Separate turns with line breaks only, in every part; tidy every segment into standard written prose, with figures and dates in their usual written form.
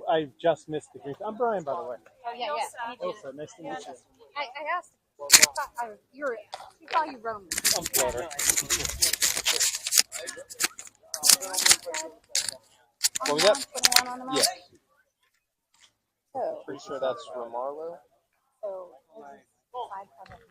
I just missed the Greenfield. I'm Brian, by the way.
Oh yeah, yeah.
Elsa, nice to meet you.
I asked. You thought you roamed.
I'm Florida. What was that? Yeah.
So,
Pretty sure that's Romarlo.
so side project.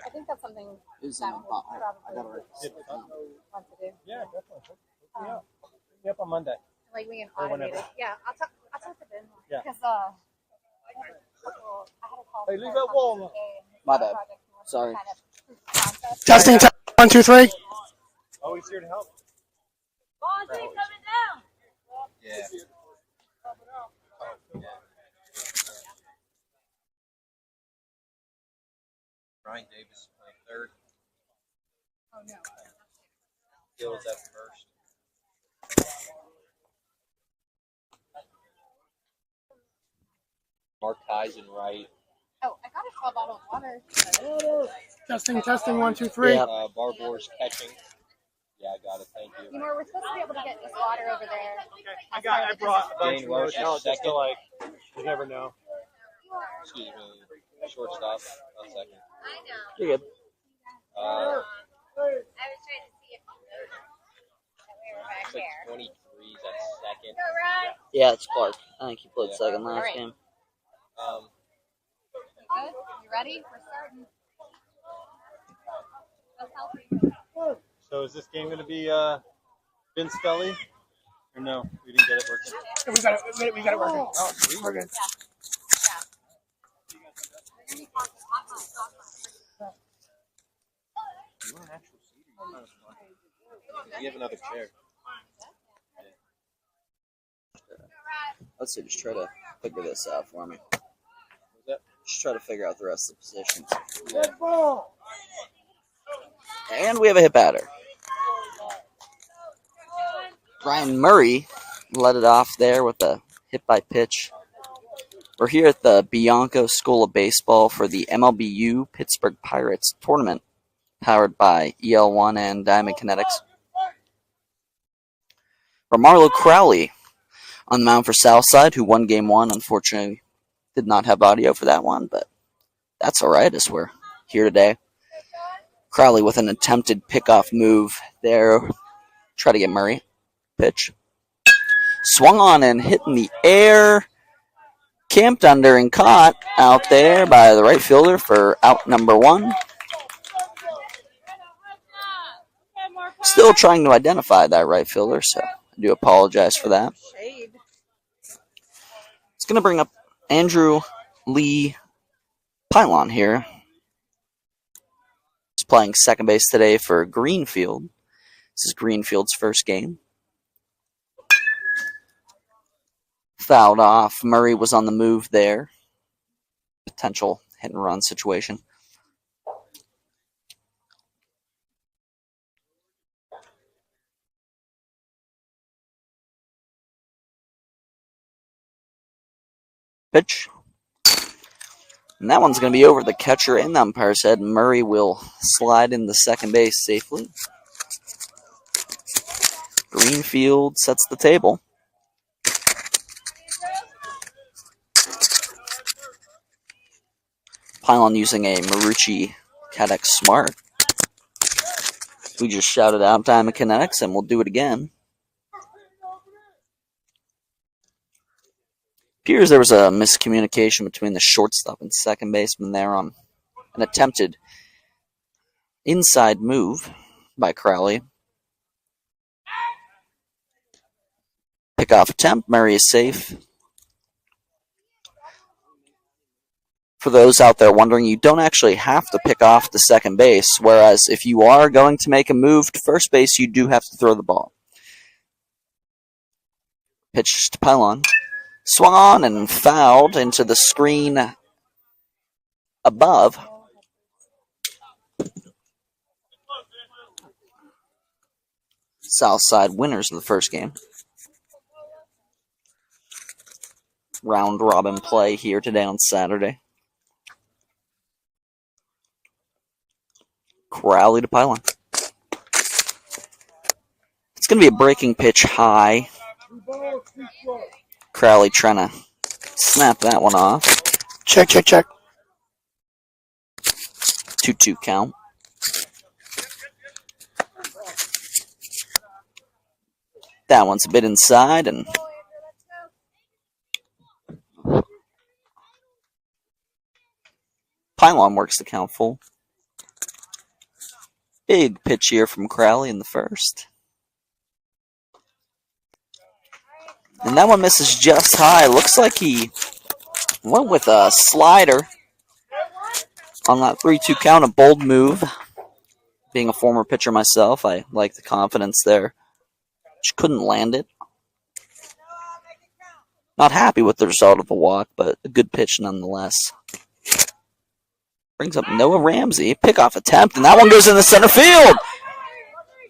I think that's something that we probably want to do.
Yeah, definitely. Hook me up. Hook me up on Monday.
Like we can automate it. Yeah, I'll talk to Ben.
Yeah.
Because I had a call.
Hey, leave that wall.
My bad. Sorry.
Testing, 1, 2, 3.
Oh, he's here to help.
Bonzi coming down.
Yeah. Ryan Davis playing third.
Oh no.
Gil's at first. Mark Tyson right.
Oh, I got a 12 bottle of water.
Testing, 1, 2, 3.
Yeah.
Barbour's catching. Yeah, I got it. Thank you.
You know, we're supposed to be able to get this water over there.
Okay. I brought a bunch Dane of Welsh those is just second. to like, you never know. Excuse me. Shortstop. 1 second.
I know.
You're good.
I was trying to see if you noticed that we were back
Looks like
there.
23's at second.
Go, Ryan.
Yeah, it's Clark. I think he played
Yeah.
second last
Alright.
game.
Good? You ready? We're starting. That's healthy.
So is this game going to be Vince Scully? Or no? We didn't get it working.
We got it working.
Oh, sweet.
We're good.
You want an actual seat? You have another chair.
Let's see, just try to figure this out for me.
What's that?
Just try to figure out the rest of the positions.
Good ball.
And we have a hit batter. Brian Murray led it off there with a hit by pitch. We're here at the Bianco School of Baseball for the MLBU Pittsburgh Pirates tournament, powered by EL1 and Diamond Kinetics. Romarlo Crowley on the mound for Southside, who won Game 1. Unfortunately, did not have audio for that one, but that's all right as we're here today. Crowley with an attempted pickoff move there. Try to get Murray. Pitch. Swung on and hit in the air. Camped under and caught out there by the right fielder for out number 1. Still trying to identify that right fielder, so I do apologize for that. It's going to bring up Andrew Lee Pylon here. He's playing second base today for Greenfield. This is Greenfield's first game. Fouled off. Murray was on the move there. Potential hit and run situation. Pitch. And that one's going to be over the catcher and the umpire's head. Murray will slide into second base safely. Greenfield sets the table. Pylon using a Marucci Cadex Smart. We just shouted out Diamond Kinetics, and we'll do it again. Appears there was a miscommunication between the shortstop and second baseman there on an attempted inside move by Crowley. Pickoff attempt. Murray is safe. For those out there wondering, you don't actually have to pick off the second base, whereas if you are going to make a move to first base, you do have to throw the ball. Pitch to Pylon. Swung on and fouled into the screen above. Southside winners of the first game. Round robin play here today on Saturday. Crowley to pylon. It's going to be a breaking pitch high. Crowley trying to snap that one off.
Check.
2-2 count. That one's a bit inside, and pylon works the count full. Big pitch here from Crowley in the first. And that one misses just high. Looks like he went with a slider on that 3-2 count. A bold move. Being a former pitcher myself, I like the confidence there. Just couldn't land it. Not happy with the result of the walk, but a good pitch nonetheless. Brings up Noah Ramsey. Pickoff attempt, and that one goes in the center field.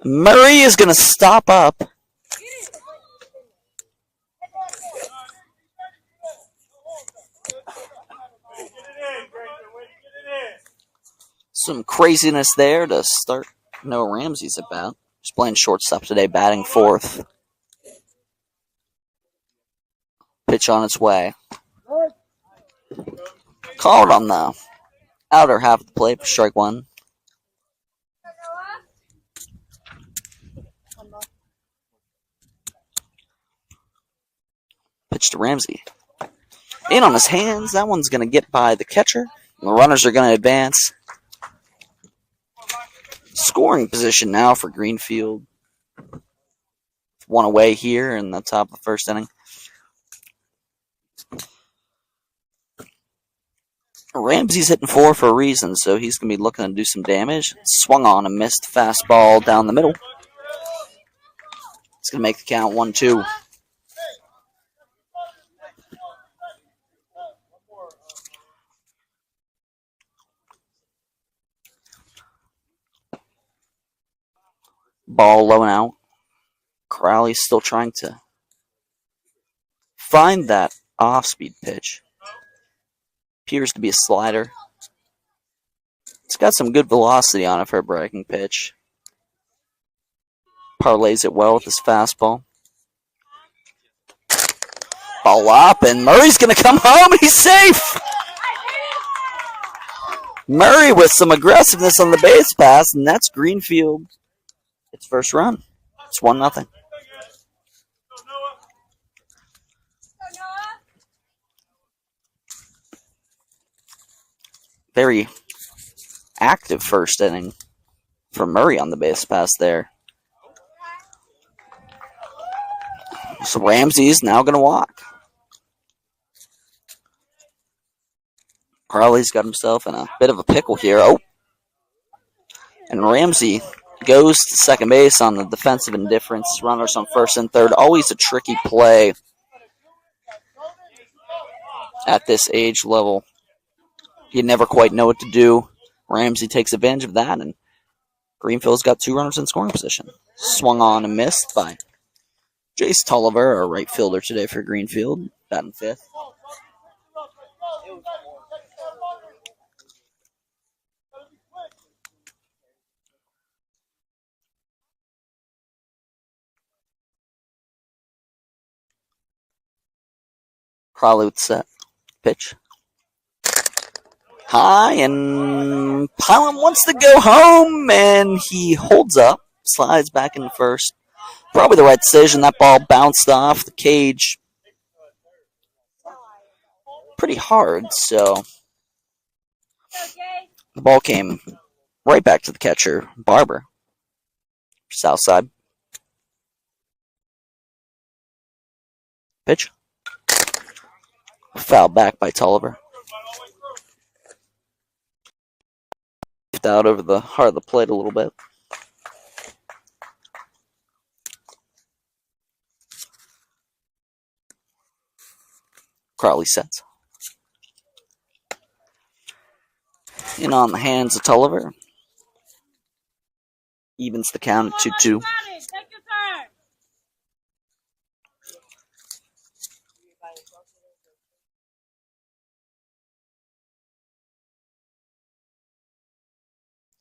Murray is going to stop up. Some craziness there to start Noah Ramsey's at bat. He's playing shortstop today, batting fourth. Pitch on its way. Called on the outer half of the plate for strike one. Pitch to Ramsey. In on his hands. That one's going to get by the catcher. The runners are going to advance. Scoring position now for Greenfield. One away here in the top of the first inning. Ramsey's hitting four for a reason, so he's going to be looking to do some damage. Swung on a missed fastball down the middle. It's going to make the count 1-2. Ball low and out. Crowley's still trying to find that off-speed pitch. Appears to be a slider. It's got some good velocity on it for a breaking pitch. Parlays it well with his fastball. Ball up, and Murray's going to come home. He's safe! Murray with some aggressiveness on the base pass, and that's Greenfield. Its first run. It's 1-0. Very active first inning for Murray on the base pass there. So Ramsey's now going to walk. Crowley's got himself in a bit of a pickle here. Oh. And Ramsey goes to second base on the defensive indifference. Runners on first and third. Always a tricky play at this age level. You never quite know what to do. Ramsey takes advantage of that, and Greenfield's got two runners in scoring position. Swung on and missed by Jace Tolliver, our right fielder today for Greenfield, batting fifth. Crowley with the set. Pitch. High, and Pylon wants to go home, and he holds up, slides back in first. Probably the right decision. That ball bounced off the cage pretty hard, so the ball came right back to the catcher, Barber. Southside. Pitch. Foul back by Tolliver. Out over the heart of the plate a little bit. Crowley sets. In on the hands of Tolliver. Evens the count at 2-2.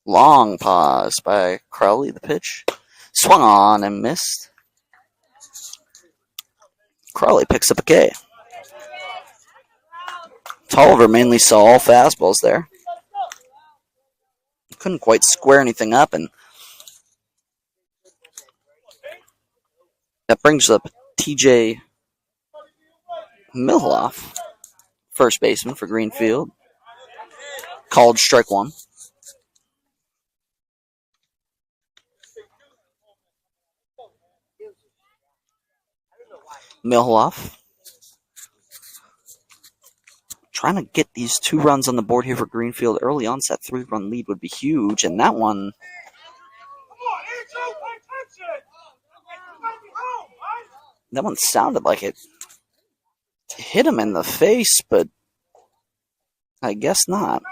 Long pause by Crowley. The pitch swung on and missed. Crowley picks up a K. Tolliver mainly saw all fastballs there. Couldn't quite square anything up, and that brings up TJ Milhoff, first baseman for Greenfield. Called strike one. Milhoff trying to get these 2 runs on the board here for Greenfield early on. That 3-run lead would be huge, and that one sounded like it hit him in the face, but I guess not.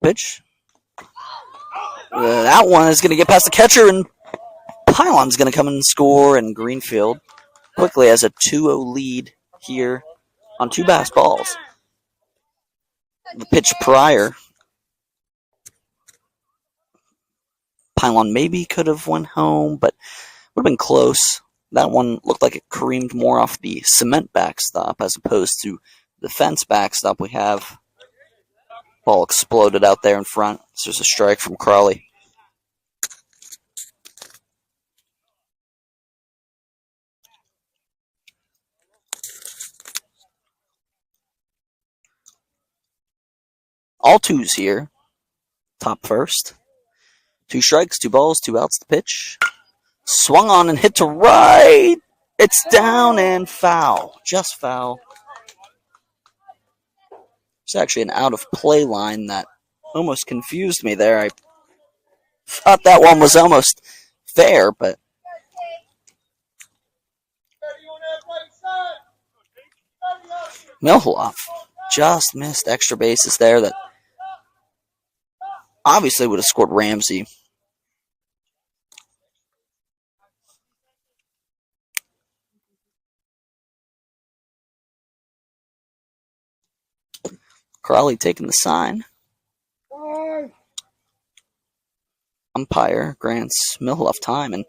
Pitch. That one is going to get past the catcher, and Pylon's going to come in and score, and Greenfield quickly has a 2-0 lead here on 2 bass balls. The pitch prior, Pylon maybe could have went home, but would have been close. That one looked like it careened more off the cement backstop as opposed to the fence backstop we have. Ball exploded out there in front. So there's a strike from Crawley. All 2s here. Top first. 2 strikes, 2 balls, 2 outs. The pitch. Swung on and hit to right. It's down and foul. Just foul. It's actually an out of play line that almost confused me there. I thought that one was almost fair, but Milhoff just missed extra bases there that obviously would have scored Ramsey. Crawley taking the sign. Umpire grants Milhoff time, and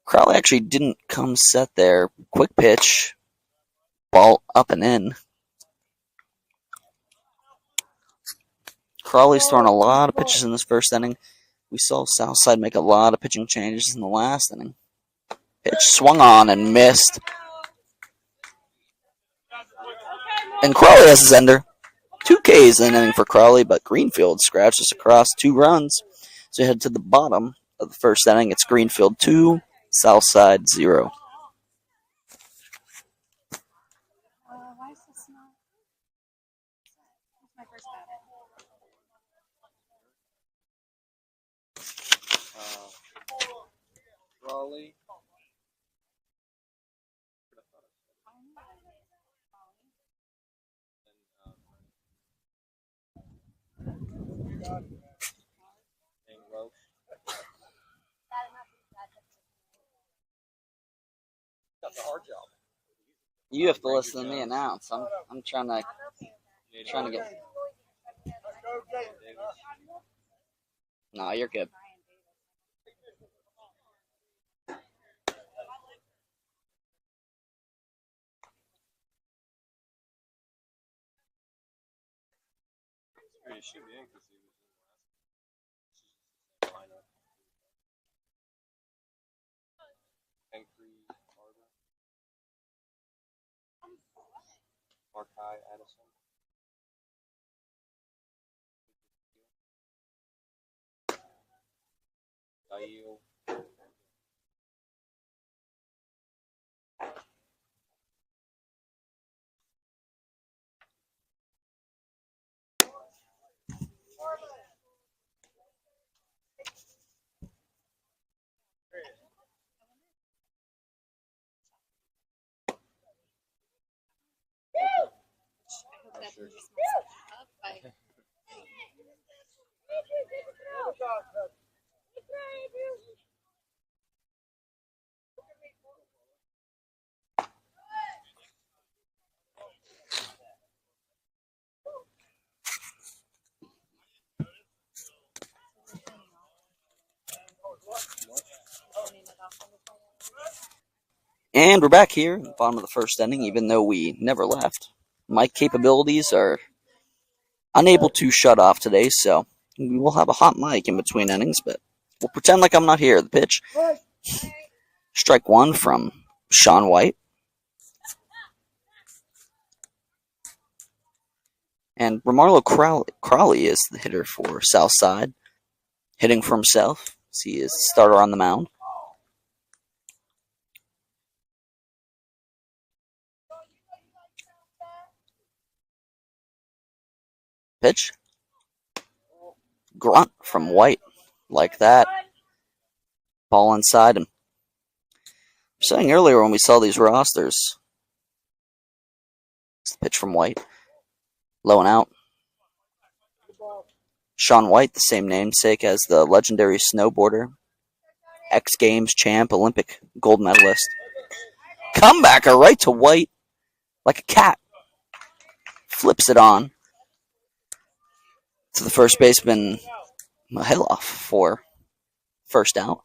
Crawley actually didn't come set there. Quick pitch. Ball up and in. Crawley's thrown a lot of pitches in this first inning. We saw Southside make a lot of pitching changes in the last inning. Pitch swung on and missed. And Crawley has his ender. 2 Ks in an inning for Crawley, but Greenfield scratches across 2 runs. So head to the bottom of the first inning. It's Greenfield 2, Southside 0.
Why is this not? My first
Crawley. Got the hard job.
You have to listen to me announce. I'm trying to get. No, you're good.
Shoot me in because he was in the last lineup. Angry Arbor. Markai Addison. Dail.
And we're back here in the bottom of the first inning, even though we never left. My capabilities are unable to shut off today, so we will have a hot mic in between innings, but we'll pretend like I'm not here. The pitch. Strike one from Sean White. And Romarlo Crowley is the hitter for Southside, hitting for himself. He is the starter on the mound. Pitch. Grunt from White. Like that. Ball inside him. I was saying earlier when we saw these rosters. It's the pitch from White. Low and out. Sean White, the same namesake as the legendary snowboarder. X Games champ, Olympic gold medalist. Comebacker right to White. Like a cat. Flips it on. To the first baseman, Mihailov for first out.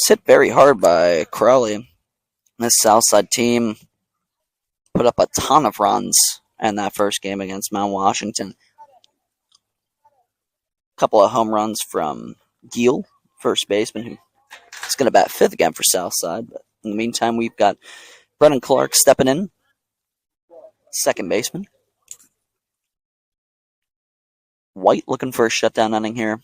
Hit very hard by Crowley. This Southside team put up a ton of runs in that first game against Mount Washington. A couple of home runs from Giel, first baseman, who is going to bat fifth again for Southside. But in the meantime, we've got Brennan Clark stepping in, second baseman. White looking for a shutdown inning here.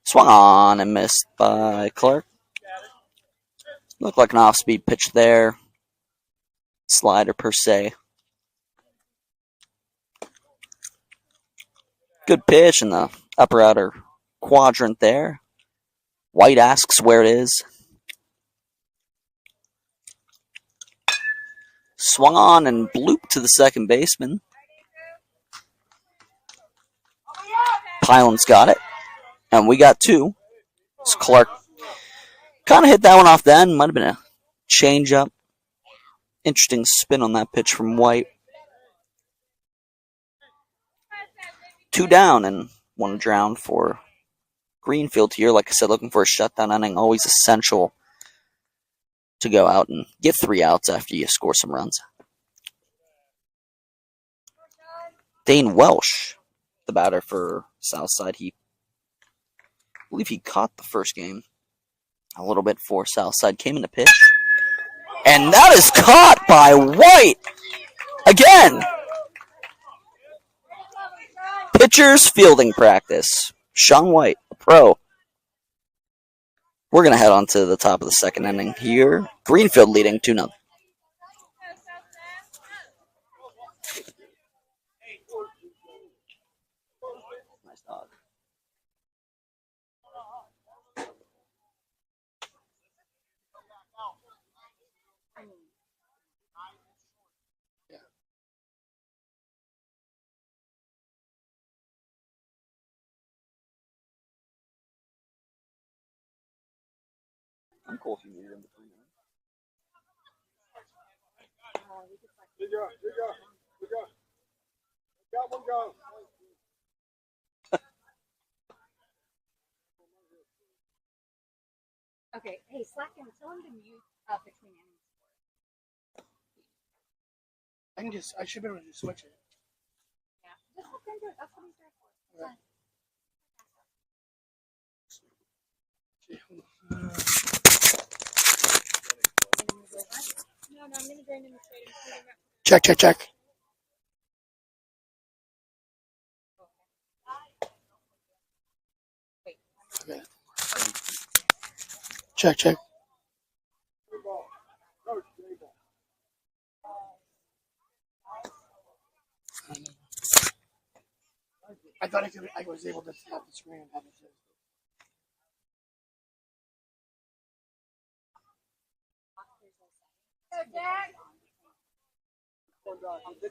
Swung on and missed by Clark. Looked like an off-speed pitch there. Slider per se. Good pitch in the upper outer quadrant there. White asks where it is. Swung on and blooped to the second baseman. Pylan's got it. And we got two. So Clark kind of hit that one off then. Might have been a change-up. Interesting spin on that pitch from White. Two down and one down for Greenfield here. Like I said, looking for a shutdown inning. Always essential to go out and get 3 outs after you score some runs. Dane Welsh, the batter for Southside. I believe he caught the first game a little bit for Southside. Came in to pitch. And that is caught by White. Again. Pitcher's fielding practice. Sean White, a pro. We're going to head on to the top of the second inning here. Greenfield leading 2-0. Nice dog. I'm cool if you need it in between.
Okay, hey, Slacken, tell him to mute between innings.
I should be able to just switch it.
Yeah, just look into it. That's what he's there for.
Right.
No, I'm gonna grind him straight and
Check, check, check. Okay. Check, check. I thought I was able to tap the screen and have it.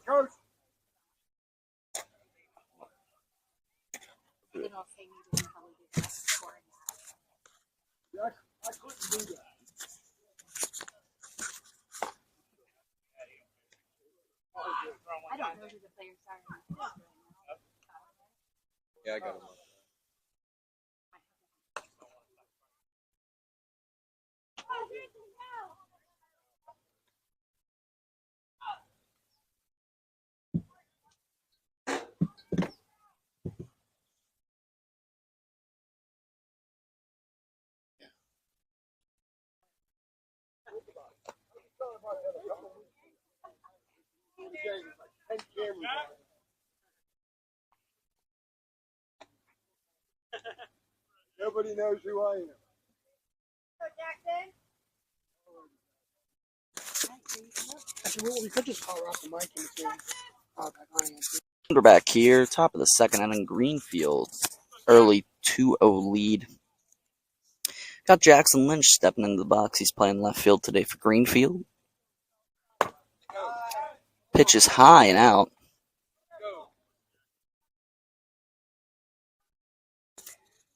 Coach. I don't know who the players are.
Yeah, I got him.
Nobody knows who I am.
So Jackson.
Actually, we could just power off the mic and say, back on again.
We're back here, top of the second inning, Greenfield. Early 2-0 lead. Got Jackson Lynch stepping into the box. He's playing left field today for Greenfield. Pitch is high and out.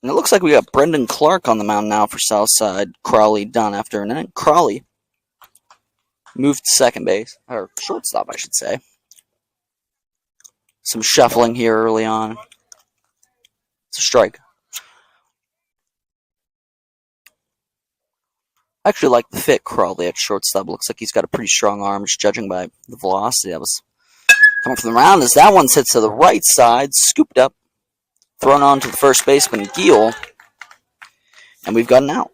And it looks like we got Brendan Clark on the mound now for Southside. Crawley done after an inning. Crawley moved to second base, or shortstop, I should say. Some shuffling here early on. It's a strike. I actually like the fit Crawley at shortstop. Looks like he's got a pretty strong arm, just judging by the velocity that was coming from the mound. As that one's hit to the right side, scooped up, thrown on to the first baseman, Giel. And we've got an out.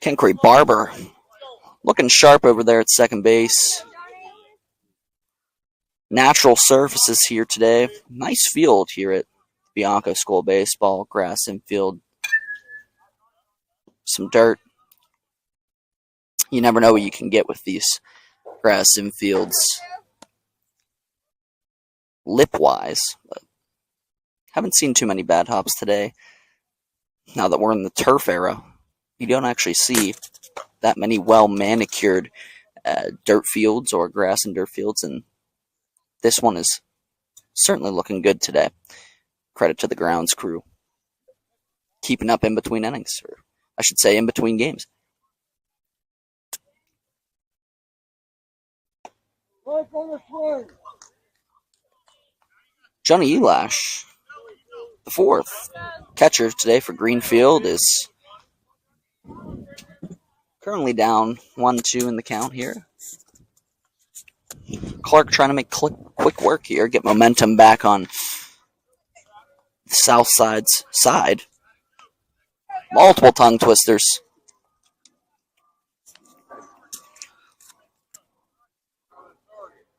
Kenkry Barber looking sharp over there at second base. Natural surfaces here today. Nice field here at Bianco School Baseball. Grass infield. Some dirt. You never know what you can get with these grass infields. Lip-wise. But haven't seen too many bad hops today. Now that we're in the turf era, you don't actually see that many well-manicured dirt fields or grass and dirt fields, and this one is certainly looking good today. Credit to the grounds crew. Keeping up in between innings, or I should say in between games. Johnny Elash, the fourth catcher today for Greenfield, is currently down 1-2 in the count here. Clark trying to make quick work here, get momentum back on the Southside's side. Multiple tongue twisters.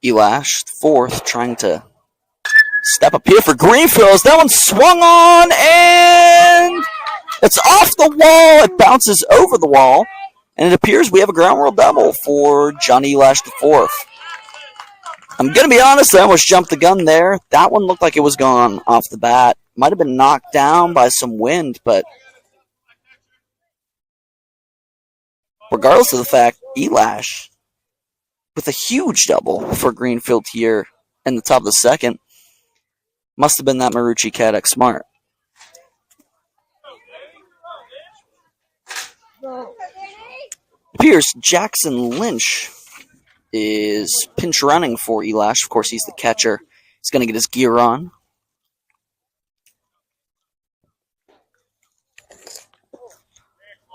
Elash, fourth, trying to step up here for Greenfield. That one swung on, and it's off the wall. It bounces over the wall, and it appears we have a ground rule double for Johnny Elash, the fourth. I'm going to be honest, I almost jumped the gun there. That one looked like it was gone off the bat. Might have been knocked down by some wind, but regardless of the fact, Elash with a huge double for Greenfield here in the top of the second. Must have been that Marucci Caddock Smart. It appears Jackson Lynch is pinch running for Elash. Of course, he's the catcher. He's going to get his gear on.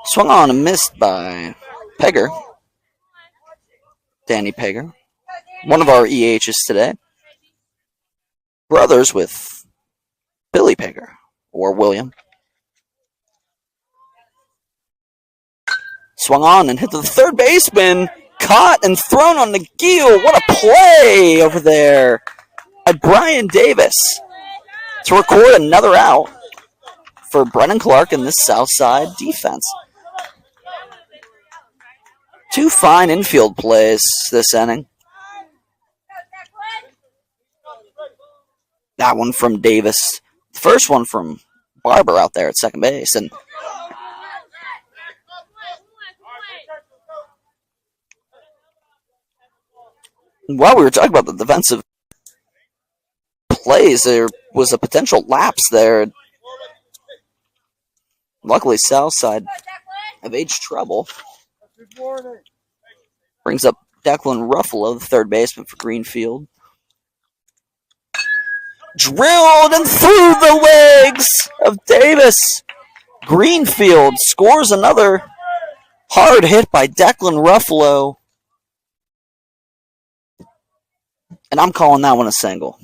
Swung on and missed by Pegger. Danny Pegger. One of our EHs today. Brothers with Billy Pegger, or William. Swung on and hit the third baseman. Caught and thrown on the Giel. What a play over there by Brian Davis to record another out for Brennan Clark in this Southside defense. Two fine infield plays this inning. That one from Davis. The first one from Barber out there at second base. And while we were talking about the defensive plays, there was a potential lapse there. Luckily, Southside have aged trouble. Brings up Declan Ruffalo, the third baseman for Greenfield. Drilled and through the legs of Davis. Greenfield scores another hard hit by Declan Ruffalo. And I'm calling that one a single.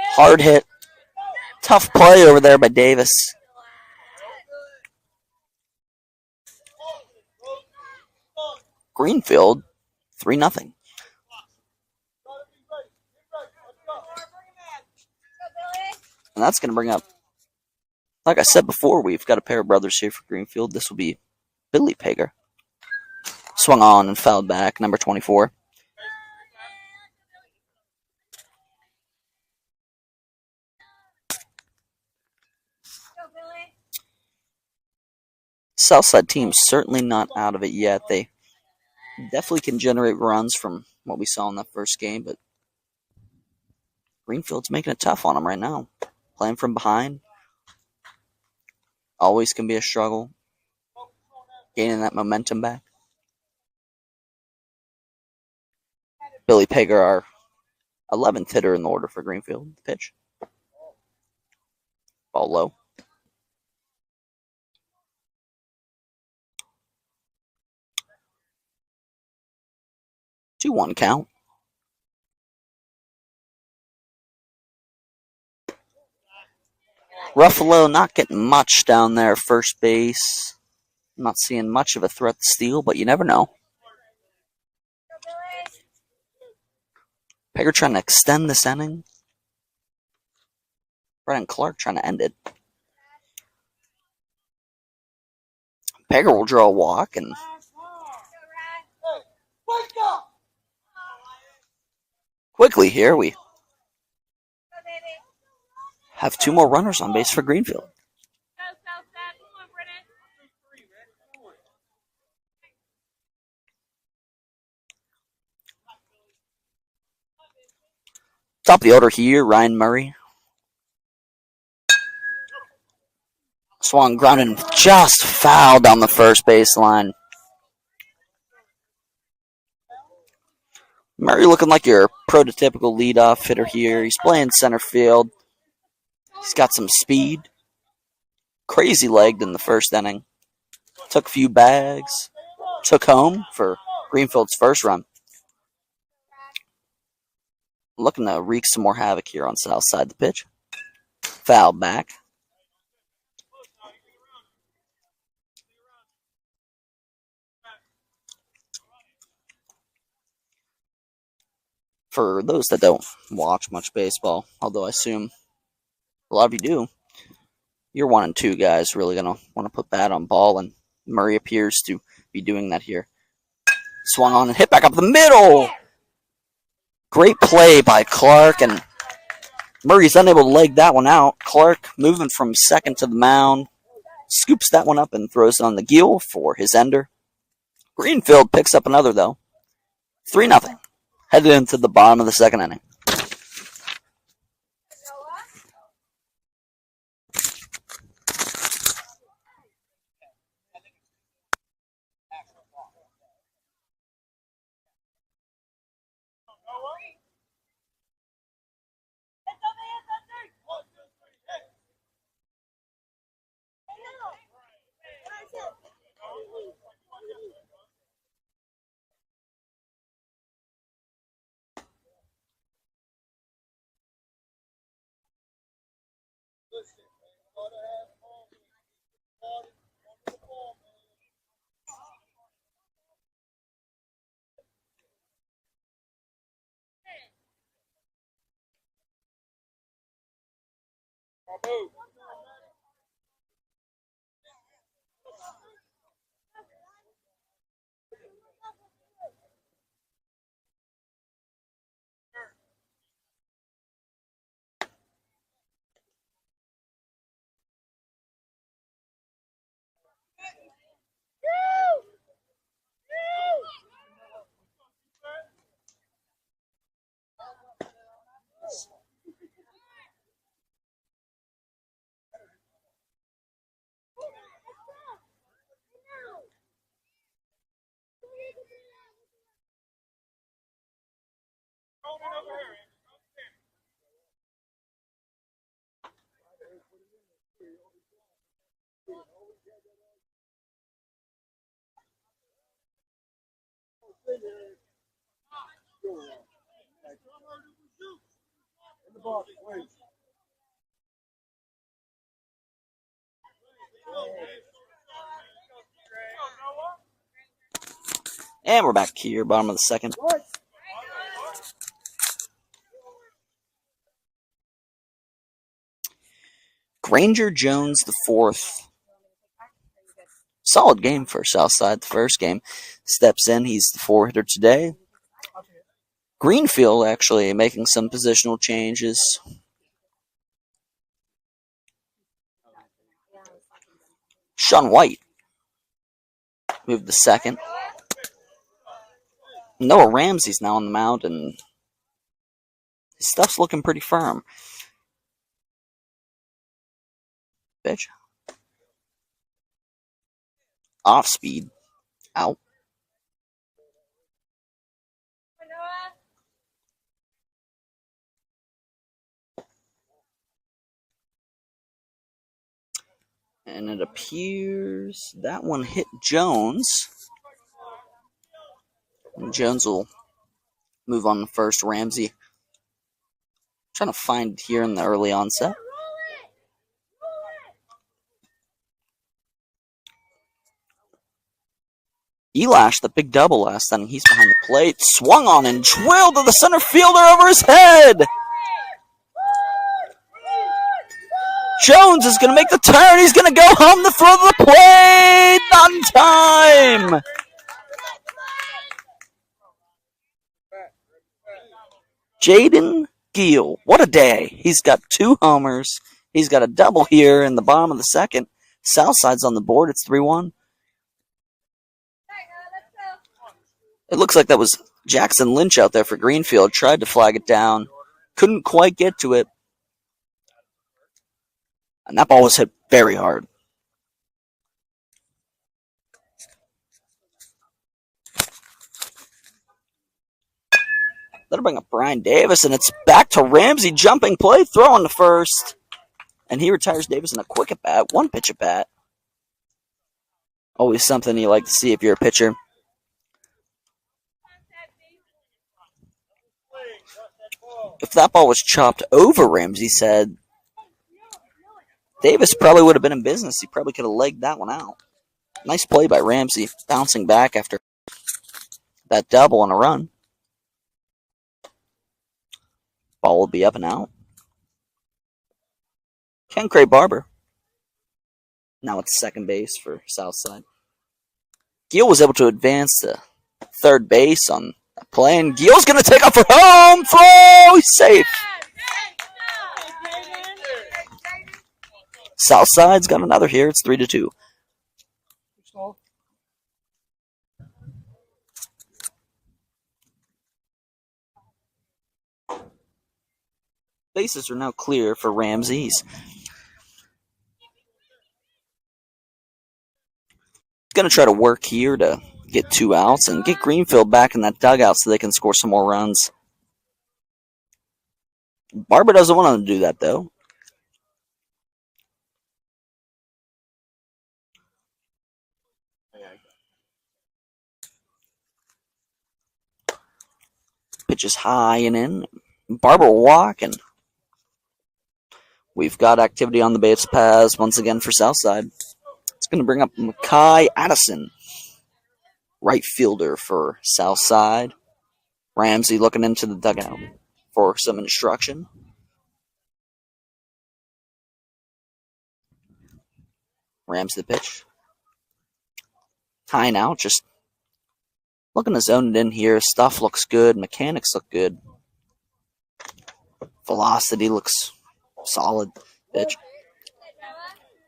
Hard hit. Tough play over there by Davis. Greenfield 3-0. And that's going to bring up, like I said before, we've got a pair of brothers here for Greenfield. This will be Billy Pager. Swung on and fouled back, number 24. Southside team certainly not out of it yet. They definitely can generate runs from what we saw in that first game, but Greenfield's making it tough on them right now. Playing from behind always can be a struggle. Gaining that momentum back. Billy Pager, our 11th hitter in the order for Greenfield. Pitch. Ball low. 2-1 count. Ruffalo not getting much down there first base. Not seeing much of a threat to steal, but you never know. Pager trying to extend this inning. Brian Clark trying to end it. Pager will draw a walk, and quickly here we have 2 more runners on base for Greenfield. Top of the order here, Ryan Murray. Swung, grounded, just foul down the first baseline. Murray looking like your prototypical leadoff hitter here. He's playing center field. He's got some speed. Crazy legged in the first inning. Took a few bags. Took home for Greenfield's first run. Looking to wreak some more havoc here on Southside. The pitch. Foul back. For those that don't watch much baseball, although I assume a lot of you do, you're 1 and 2 guys really going to want to put bat on ball, and Murray appears to be doing that here. Swung on and hit back up the middle. Great play by Clark, and Murray's unable to leg that one out. Clark moving from second to the mound, scoops that one up and throws it on the gill for his ender. Greenfield picks up another, though. 3-0. Headed into the bottom of the second inning. And we're back here, bottom of the second. Granger Jones the fourth. Solid game for Southside. The first game steps in. He's the 4-hitter today. Greenfield actually making some positional changes. Sean White moved to second. Noah Ramsey's now on the mound, and his stuff's looking pretty firm. Pitch. Off speed. Out. And it appears that one hit Jones. And Jones will move on to first. Ramsey trying to find here in the early onset. Elash, the big double last inning. He's behind the plate. Swung on and drilled to the center fielder over his head. Jones is going to make the turn. He's going to go home to throw the plate. Not in time. Jaden Gill. What a day. He's got 2 homers. He's got a double here in the bottom of the second. Southside's on the board. It's 3-1. It looks like that was Jackson Lynch out there for Greenfield. Tried to flag it down. Couldn't quite get to it. And that ball was hit very hard. That'll bring up Brian Davis, and it's back to Ramsey. Jumping play, throwing to first. And he retires Davis in a quick at bat, 1 pitch at bat. Always something you like to see if you're a pitcher. If that ball was chopped over Ramsey's head, Davis probably would have been in business. He probably could have legged that one out. Nice play by Ramsey, bouncing back after that double and a run. Ball will be up and out. Ken Cray Barber. Now it's second base for Southside. Gill was able to advance to third base on that play, and Gill's going to take off for home throw. He's safe. Southside's got another here. It's 3-2. Bases are now clear for Ramsey. He's going to try to work here to get 2 outs and get Greenfield back in that dugout so they can score some more runs. Barber doesn't want him to do that, though. Pitch is high and in. Barber will walk, and we've got activity on the base paths once again for Southside. It's going to bring up Makai Addison, right fielder for Southside. Ramsey looking into the dugout for some instruction. Ramsey the pitch. High and out, just looking to zone it in here. Stuff looks good. Mechanics look good. Velocity looks solid. Pitch.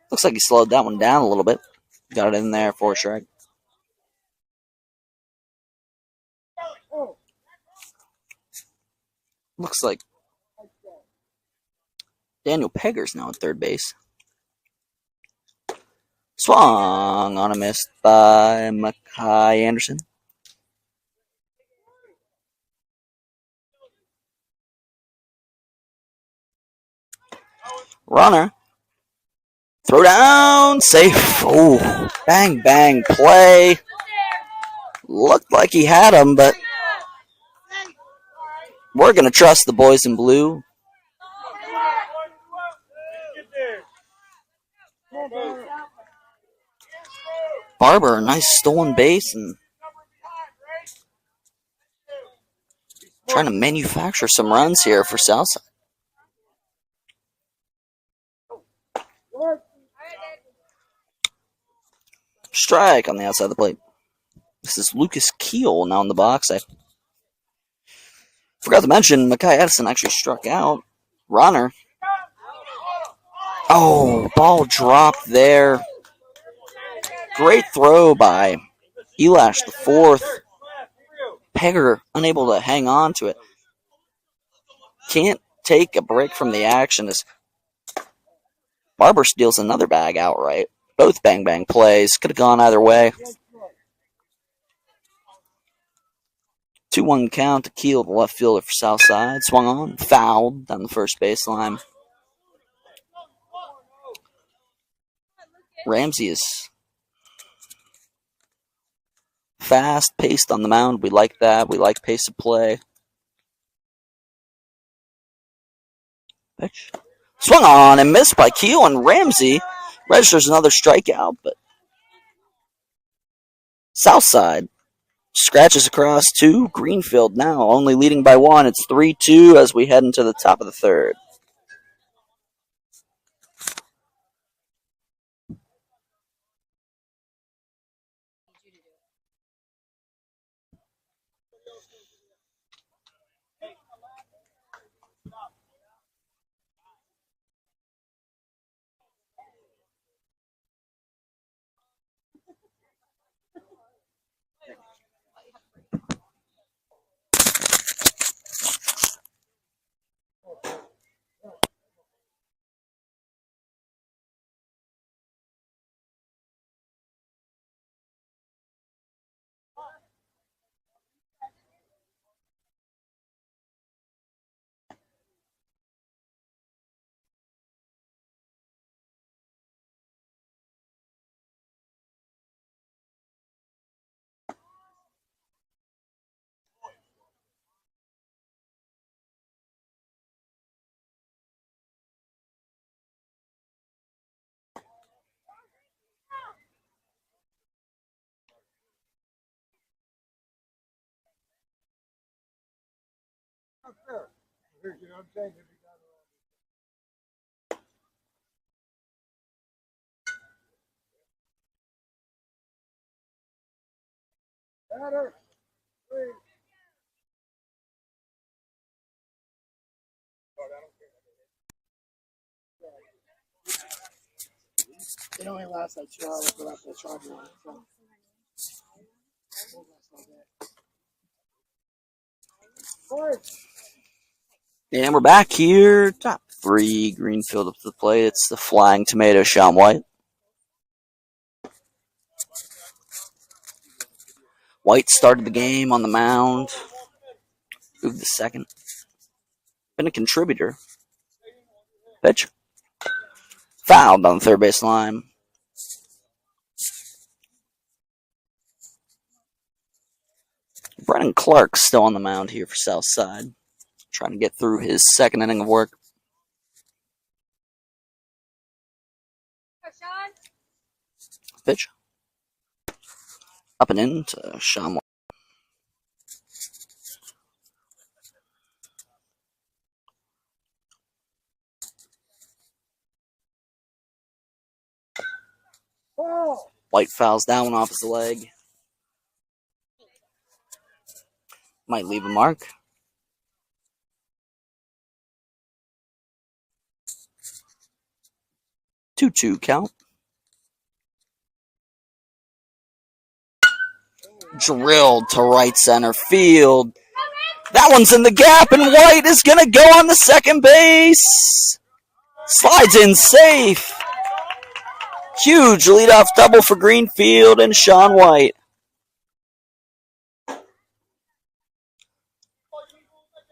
Looks like he slowed that one down a little bit. Got it in there for a strike. Looks like Daniel Pegger's now at third base. Swung on a miss by Makai Anderson. Runner. Throw down. Safe. Oh, bang, bang play. Looked like he had him, but we're going to trust the boys in blue. Barber, a nice stolen base, and Trying to manufacture some runs here for Southside. Strike on the outside of the plate. This is Lucas Keel now in the box. I forgot to mention, Makai Edison actually struck out. Runner. Oh, ball dropped there. Great throw by Elash the fourth. Pegger unable to hang on to it. Can't take a break from the action as Barber steals another bag outright. Both bang-bang plays. Could have gone either way. 2-1 count to Keel, the left fielder for Southside. Swung on, fouled down the first baseline. Ramsey is fast-paced on the mound. We like that. We like pace of play. Pitch. Swung on and missed by Keel, and Ramsey registers another strikeout, but Southside scratches across to Greenfield now, only leading by 1. It's 3-2 as we head into the top of the third.
It only lasts like 2 hours without the charger on it.
And we're back here. Top 3, Greenfield up to the plate. It's the Flying Tomato, Sean White. White started the game on the mound. Moved to second. Been a contributor. Pitch. Fouled on the third base line. Brennan Clark still on the mound here for Southside. Trying to get through his second inning of work. Pitch. Up and in to Sean White. White fouls that one off his leg. Might leave a mark. 2-2 count. Drilled to right center field. That one's in the gap, and White is going to go on the second base. Slides in safe. Huge leadoff double for Greenfield and Sean White.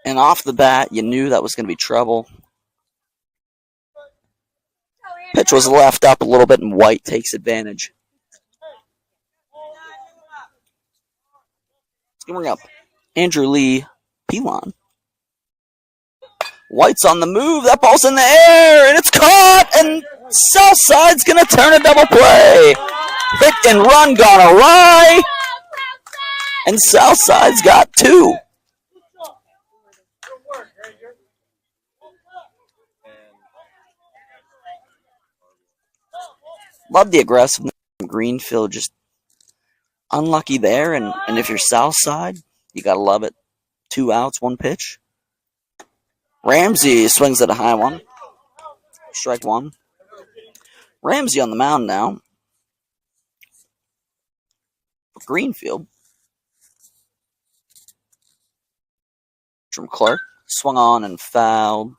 And off the bat, you knew that was going to be trouble. Pitch was left up a little bit, and White takes advantage. Let's bring up Andrew Lee Pilon. White's on the move. That ball's in the air, and it's caught, and Southside's going to turn a double play. Hit and run gone awry, and Southside's got 2. Love the aggressiveness from Greenfield. Just unlucky there. And if you're Southside, you got to love it. 2 outs, 1 pitch. Ramsey swings at a high one. Strike 1. Ramsey on the mound now. Greenfield. From Clark. Swung on and fouled.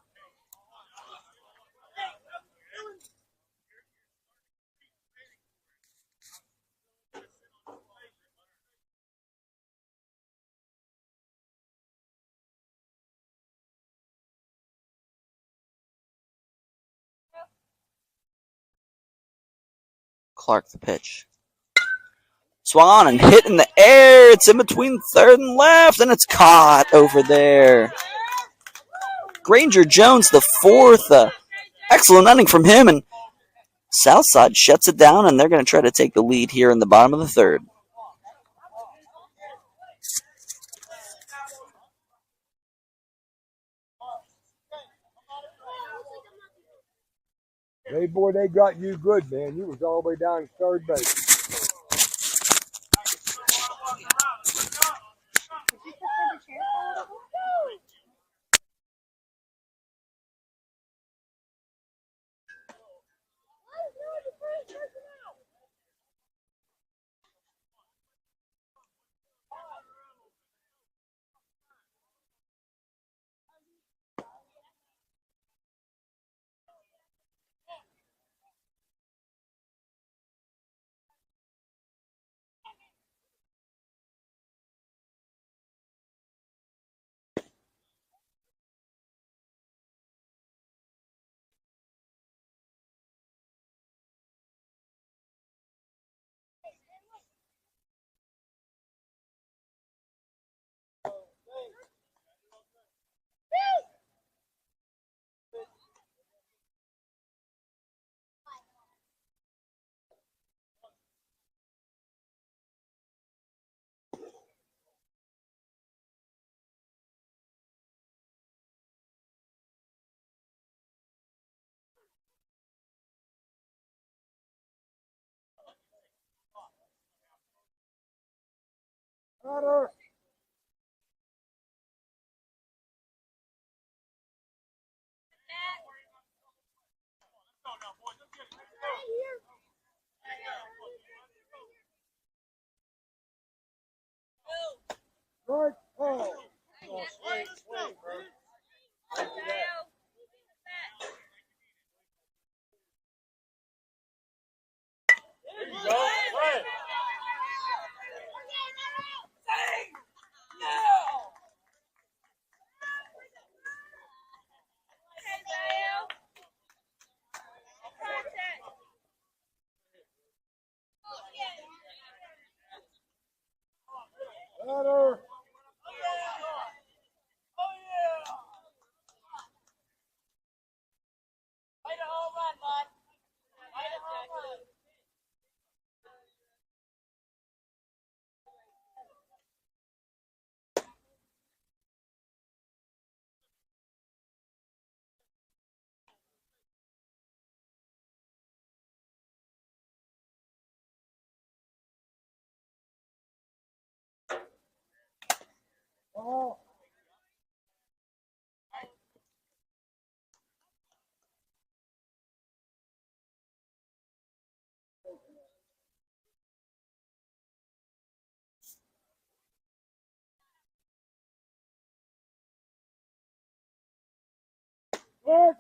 Clark the pitch. Swung on and hit in the air. It's in between third and left, and it's caught over there. Granger Jones, the 4th. Excellent inning from him, and Southside shuts it down, and they're going to try to take the lead here in the bottom of the 3rd.
Hey, boy, they got you good, man. You was all the way down to third base. Cutter. Right. Oh. Cutter. Oh. What?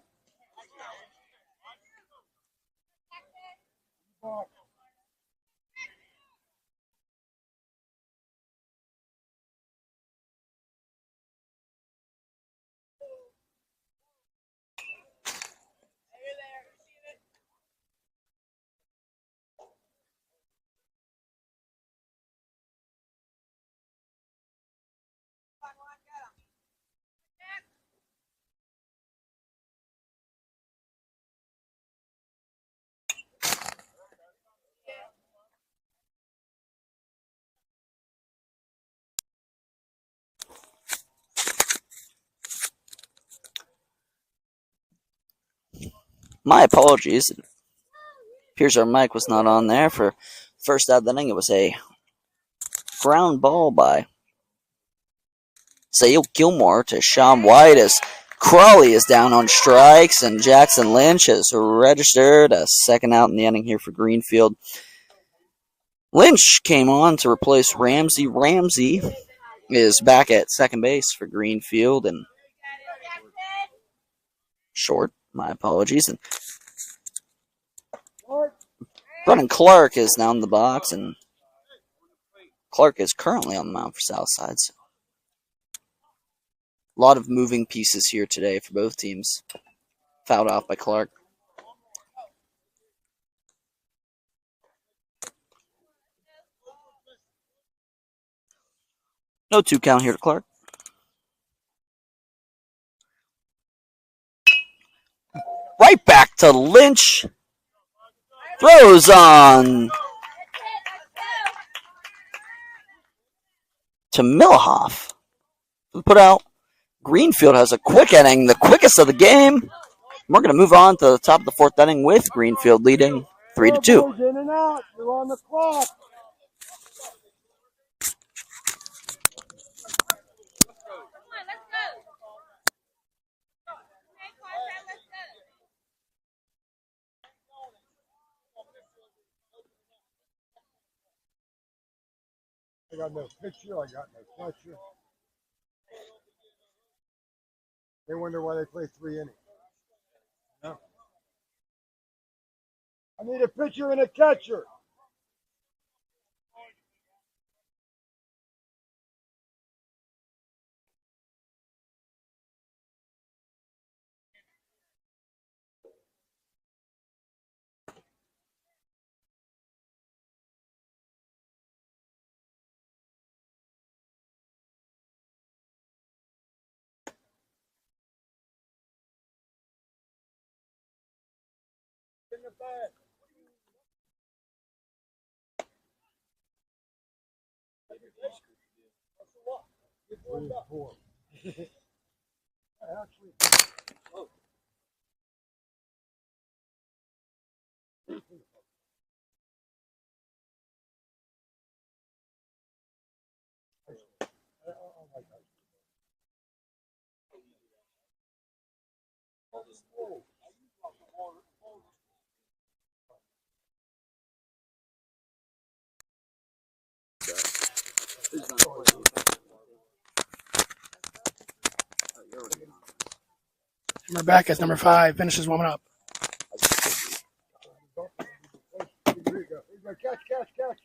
My apologies. Appears our mic was not on there for first out of the inning. It was a ground ball by Zale Gilmore to Sean White as Crawley is down on strikes, and Jackson Lynch has registered a second out in the inning here for Greenfield. Lynch came on to replace Ramsey. Ramsey is back at second base for Greenfield, and short, my apologies. And Brennan Clark is now in the box, and Clark is currently on the mound for Southside. So a lot of moving pieces here today for both teams. Fouled off by Clark. No 2 count here to Clark. Right back to Lynch. Throws on to Milhoff. Put out. Greenfield has a quick inning, the quickest of the game. We're going to move on to the top of the fourth inning with Greenfield leading 3-2.
In and out. You're on the clock. I got no picture. I got no pressure. They wonder why they play 3 innings. No. I need a pitcher and a catcher. In the back. 3 and 4. Actually. Oh.
We're back as number 5 finishes warming up.
Here you go. Here you go. Catch.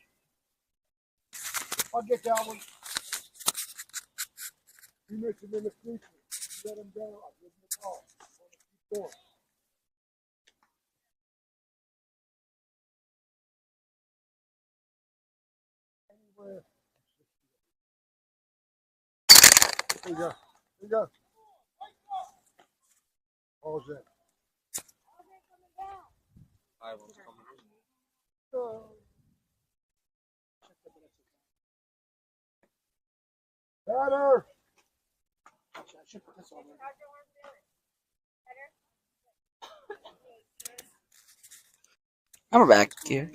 I'll get that one. You miss him in the future. Let him down. I'll give him a call. Keep going. Anywhere. Here you go. All's in. Better.
And we're back here.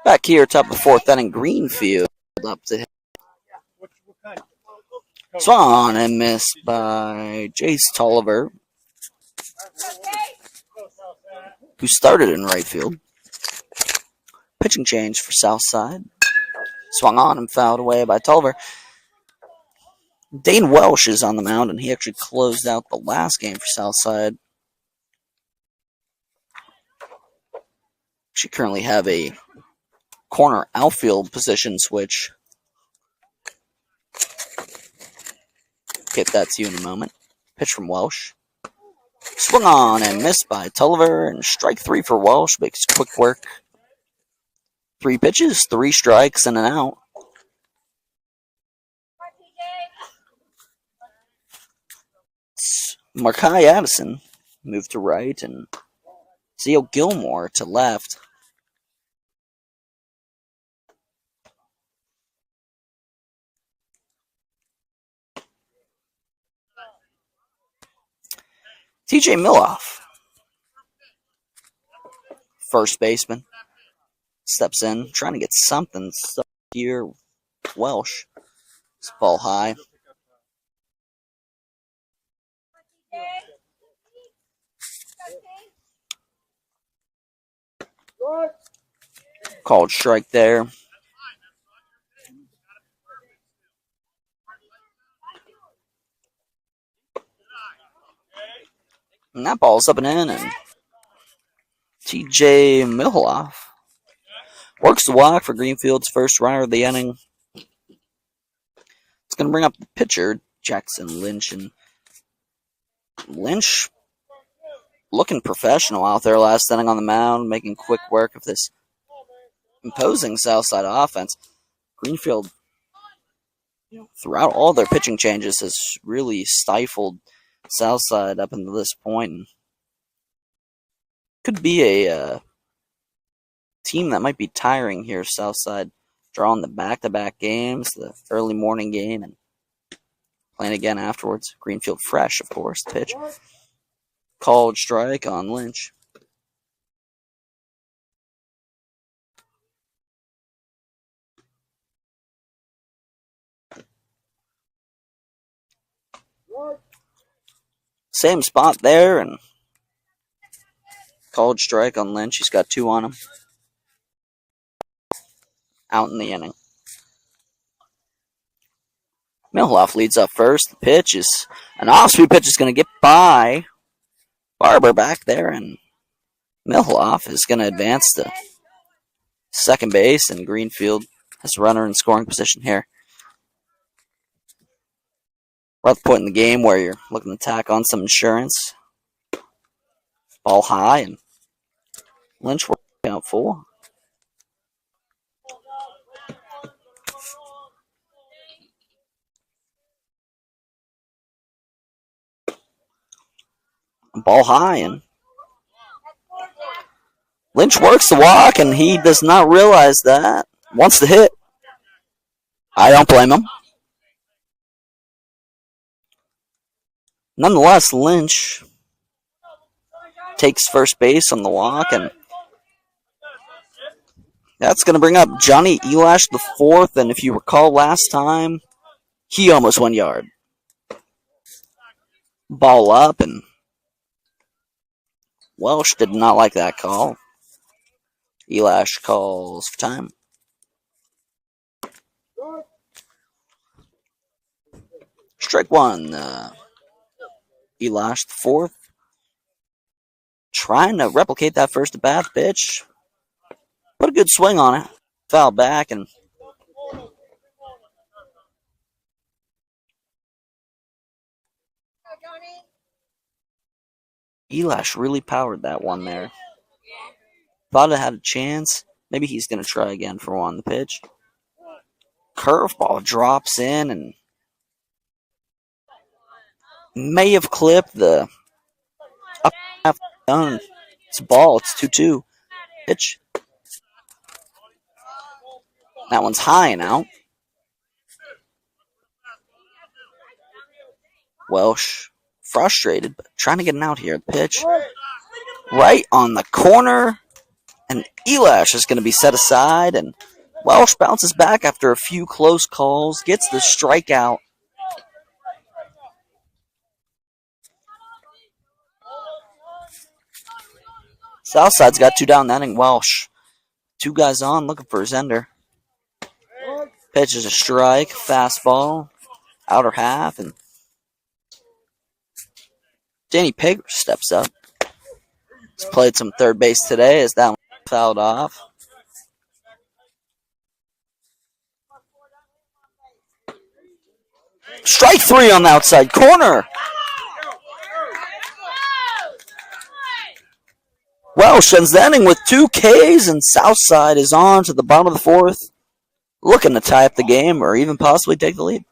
Back here, top of the fourth inning, Greenfield up to him. Swung and missed by Jace Tolliver, who started in right field. Pitching change for Southside. Swung on and fouled away by Tolliver. Dane Welsh is on the mound, and he actually closed out the last game for Southside. She currently have a corner outfield position switch. Get that to you in a moment. Pitch from Welsh. Swung on and missed by Tulliver, and strike 3 for Welsh. Makes quick work. 3 pitches, 3 strikes, and an out. Markai Addison moved to right, and Zeo Gilmore to left. TJ Miloff, first baseman, steps in, trying to get something stuck here. Welsh, it's ball high. Called strike there. And that ball's up and in, and TJ Miloff works the walk for Greenfield's first runner of the inning. It's going to bring up the pitcher, Jackson Lynch. And Lynch looking professional out there last inning on the mound, making quick work of this imposing Southside offense. Greenfield, throughout all their pitching changes, has really stifled Southside up until this point. And could be a team that might be tiring here. Southside drawing the back-to-back games, the early morning game, and playing again afterwards. Greenfield fresh, of course, the pitch. Called strike on Lynch. Same spot there, and called strike on Lynch. He's got 2 on him. Out in the inning. Miloff leads up first. The pitch is an off-speed pitch is going to get by Barber back there, and Miloff is going to advance to second base, and Greenfield has a runner in scoring position here. We're at the point in the game where you're looking to tack on some insurance. Ball high, and Lynch will count full. Ball high, and Lynch works the walk, and he does not realize that. Wants to hit. I don't blame him. Nonetheless, Lynch takes first base on the walk, and that's going to bring up Johnny Elash the fourth, and if you recall last time, he almost 1 yard. Ball up, and Welsh did not like that call. Elash calls for time. Strike one. Elash the fourth. Trying to replicate that first at-bat pitch. Put a good swing on it. Foul back, and Elash really powered that one there. Thought it had a chance. Maybe he's going to try again for one. The pitch. Curveball drops in and may have clipped the up half done. It's a ball. It's 2-2. Pitch. That one's high and out. Welsh frustrated, but trying to get an out here. Pitch right on the corner, and Elash is going to be set aside, and Welsh bounces back after a few close calls, gets the strikeout. Southside's got 2 down that inning. Welsh, 2 guys on, looking for his ender. Pitch is a strike, fastball, outer half, and Danny Pager steps up. He's played some third base today as that one fouled off. Strike 3 on the outside corner. Welsh ends the inning with 2 Ks, and Southside is on to the bottom of the 4th, looking to tie up the game or even possibly take the lead.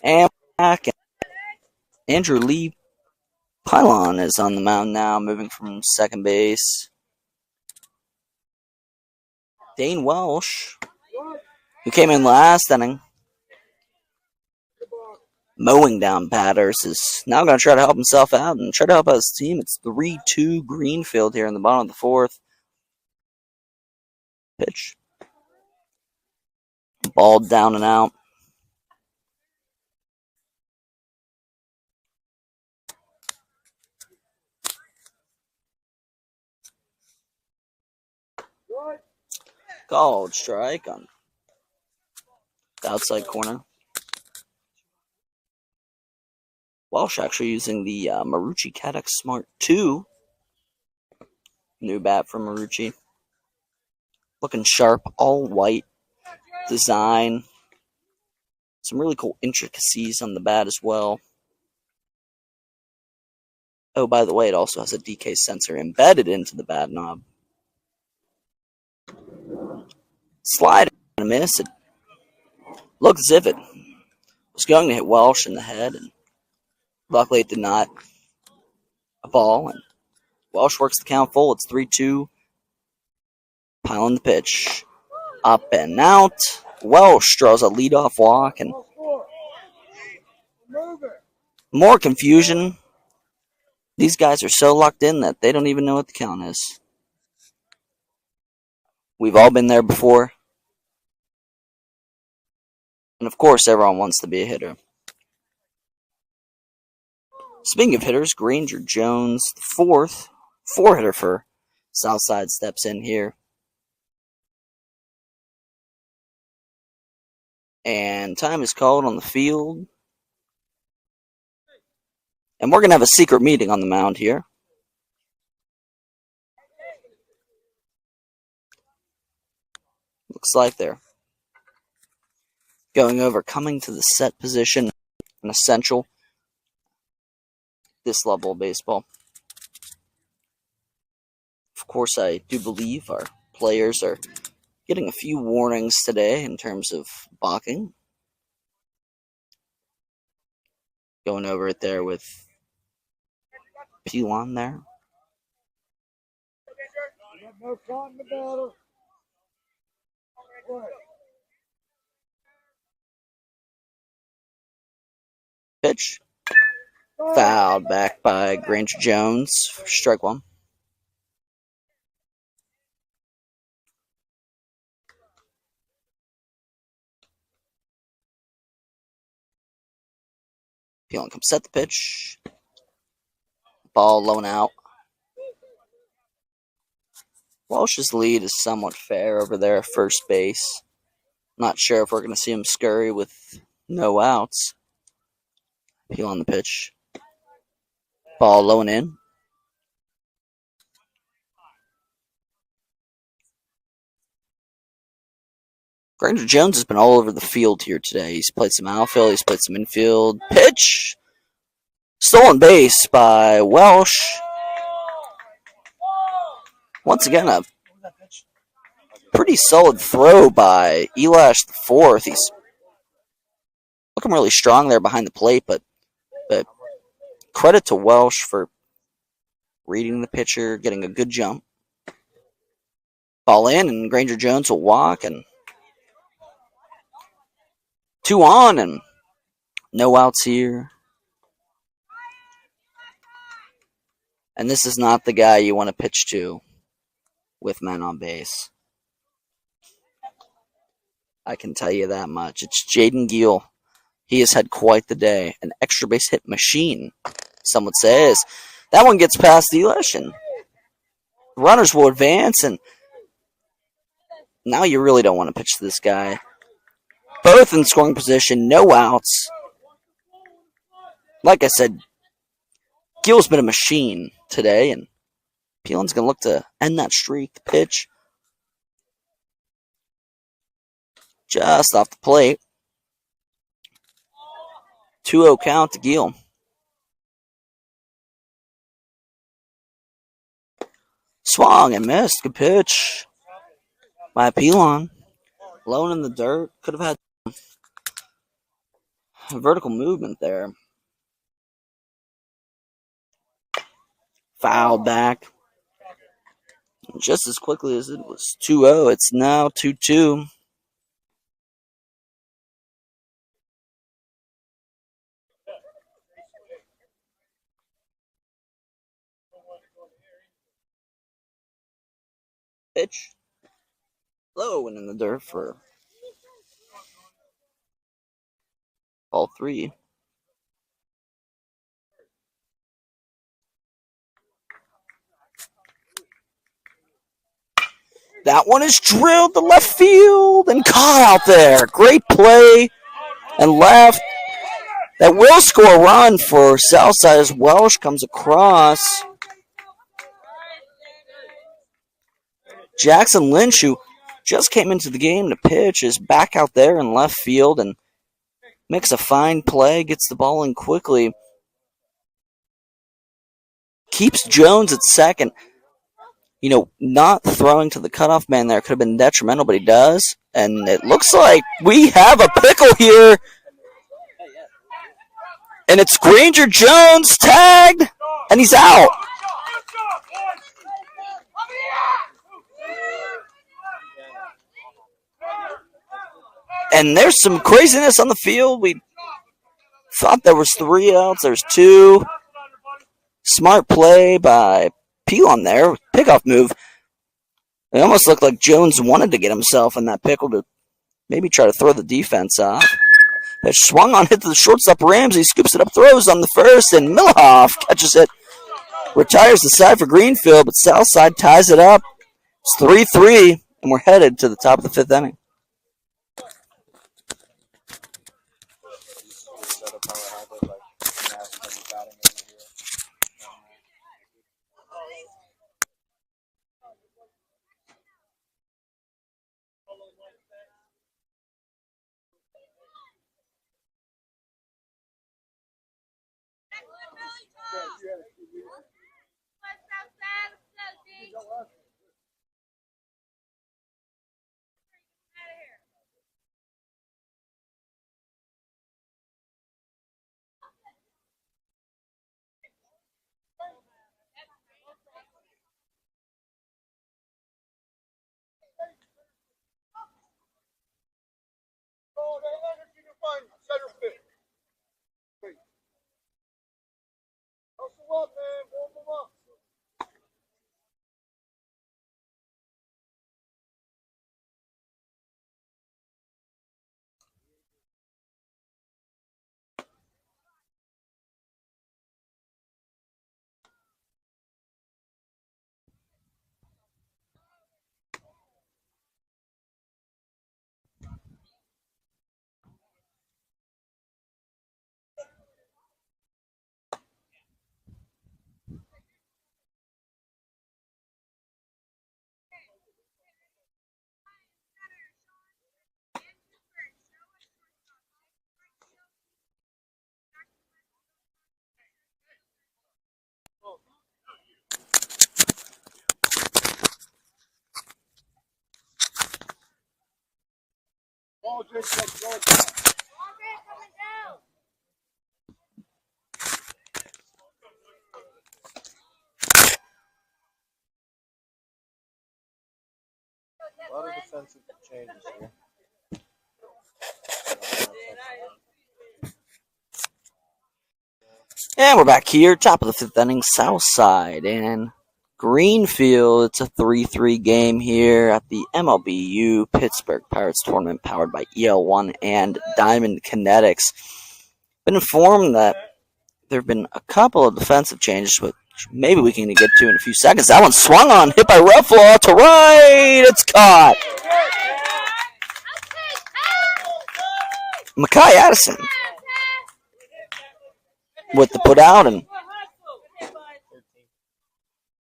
And back. Andrew Lee Pylon is on the mound now, moving from second base. Dane Welsh, who came in last inning, mowing down batters, is now going to try to help himself out and try to help out his team. It's 3-2 Greenfield here in the bottom of the fourth. Pitch. Ball down and out. Called strike on the outside corner. Welsh actually using the Marucci Cadex Smart 2. New bat from Marucci. Looking sharp, all white design. Some really cool intricacies on the bat as well. Oh, by the way, it also has a DK sensor embedded into the bat knob. Slide and a miss. It looked as if it was going to hit Welsh in the head, and luckily it did not. A ball, and Welsh works the count full. It's 3-2. Piling the pitch. Up and out. Welsh draws a leadoff walk, and more confusion. These guys are so locked in that they don't even know what the count is. We've all been there before. And of course, everyone wants to be a hitter. Speaking of hitters, Granger Jones, the fourth, four-hitter for Southside, steps in here. And time is called on the field. And we're going to have a secret meeting on the mound here. Looks like they're going over coming to the set position, an essential this level of baseball. Of course, I do believe our players are getting a few warnings today in terms of balking. Going over it there with Pelon there.
No shot in the batter.
Pitch. Fouled back by Granger Jones for strike one. Pelon comes set the pitch. Ball low and out. Welsh's lead is somewhat fair over there at first base. Not sure if we're going to see him scurry with no outs. Pelon the pitch. Ball low and in. Granger Jones has been all over the field here today. He's played some outfield, he's played some infield. Pitch! Stolen base by Welsh. Once again, a pretty solid throw by Elash the fourth. He's looking really strong there behind the plate, but credit to Welsh for reading the pitcher, getting a good jump. Ball in, and Granger Jones will walk, and 2 on, and no outs here. And this is not the guy you want to pitch to with men on base. I can tell you that much. It's Jaden Gill. He has had quite the day. An extra base hit machine, some would say. As that one gets past Elish, and runners will advance, and now you really don't want to pitch to this guy. Both in scoring position, no outs. Like I said, Gill's been a machine today, and Peelin's going to look to end that streak. The pitch just off the plate. 2-0 count to Gill. Swung and missed. Good pitch by Pelon. Low in the dirt. Could have had a vertical movement there. Fouled back. Just as quickly as it was 2-0, it's now 2-2. Pitch. Low and in the dirt for ball 3. That one is drilled to left field and caught out there. Great play and left. That will score a run for Southside as Welsh comes across. Jackson Lynch, who just came into the game to pitch, is back out there in left field and makes a fine play, gets the ball in quickly. Keeps Jones at second. You know, not throwing to the cutoff man there could have been detrimental, but he does. And it looks like we have a pickle here. And it's Granger Jones tagged, and he's out. And there's some craziness on the field. We thought there was 3 outs. There's 2. Smart play by Pelon there. Pickoff move. It almost looked like Jones wanted to get himself in that pickle to maybe try to throw the defense off. That swung on, hit to the shortstop Ramsey, scoops it up, throws on the first, and Milohoff catches it. Retires the side for Greenfield, but Southside ties it up. It's 3-3, and we're headed to the top of the 5th inning.
A lot of defensive changes here.
And we're back here, top of the fifth inning, Southside and Greenfield. It's a 3-3 game here at the MLBU Pittsburgh Pirates tournament powered by EL1 and Diamond Kinetics. Been informed that there have been a couple of defensive changes, which maybe we can get to in a few seconds. That one swung on, hit by Ruffalo to right. It's caught. Makai Addison with the put out, and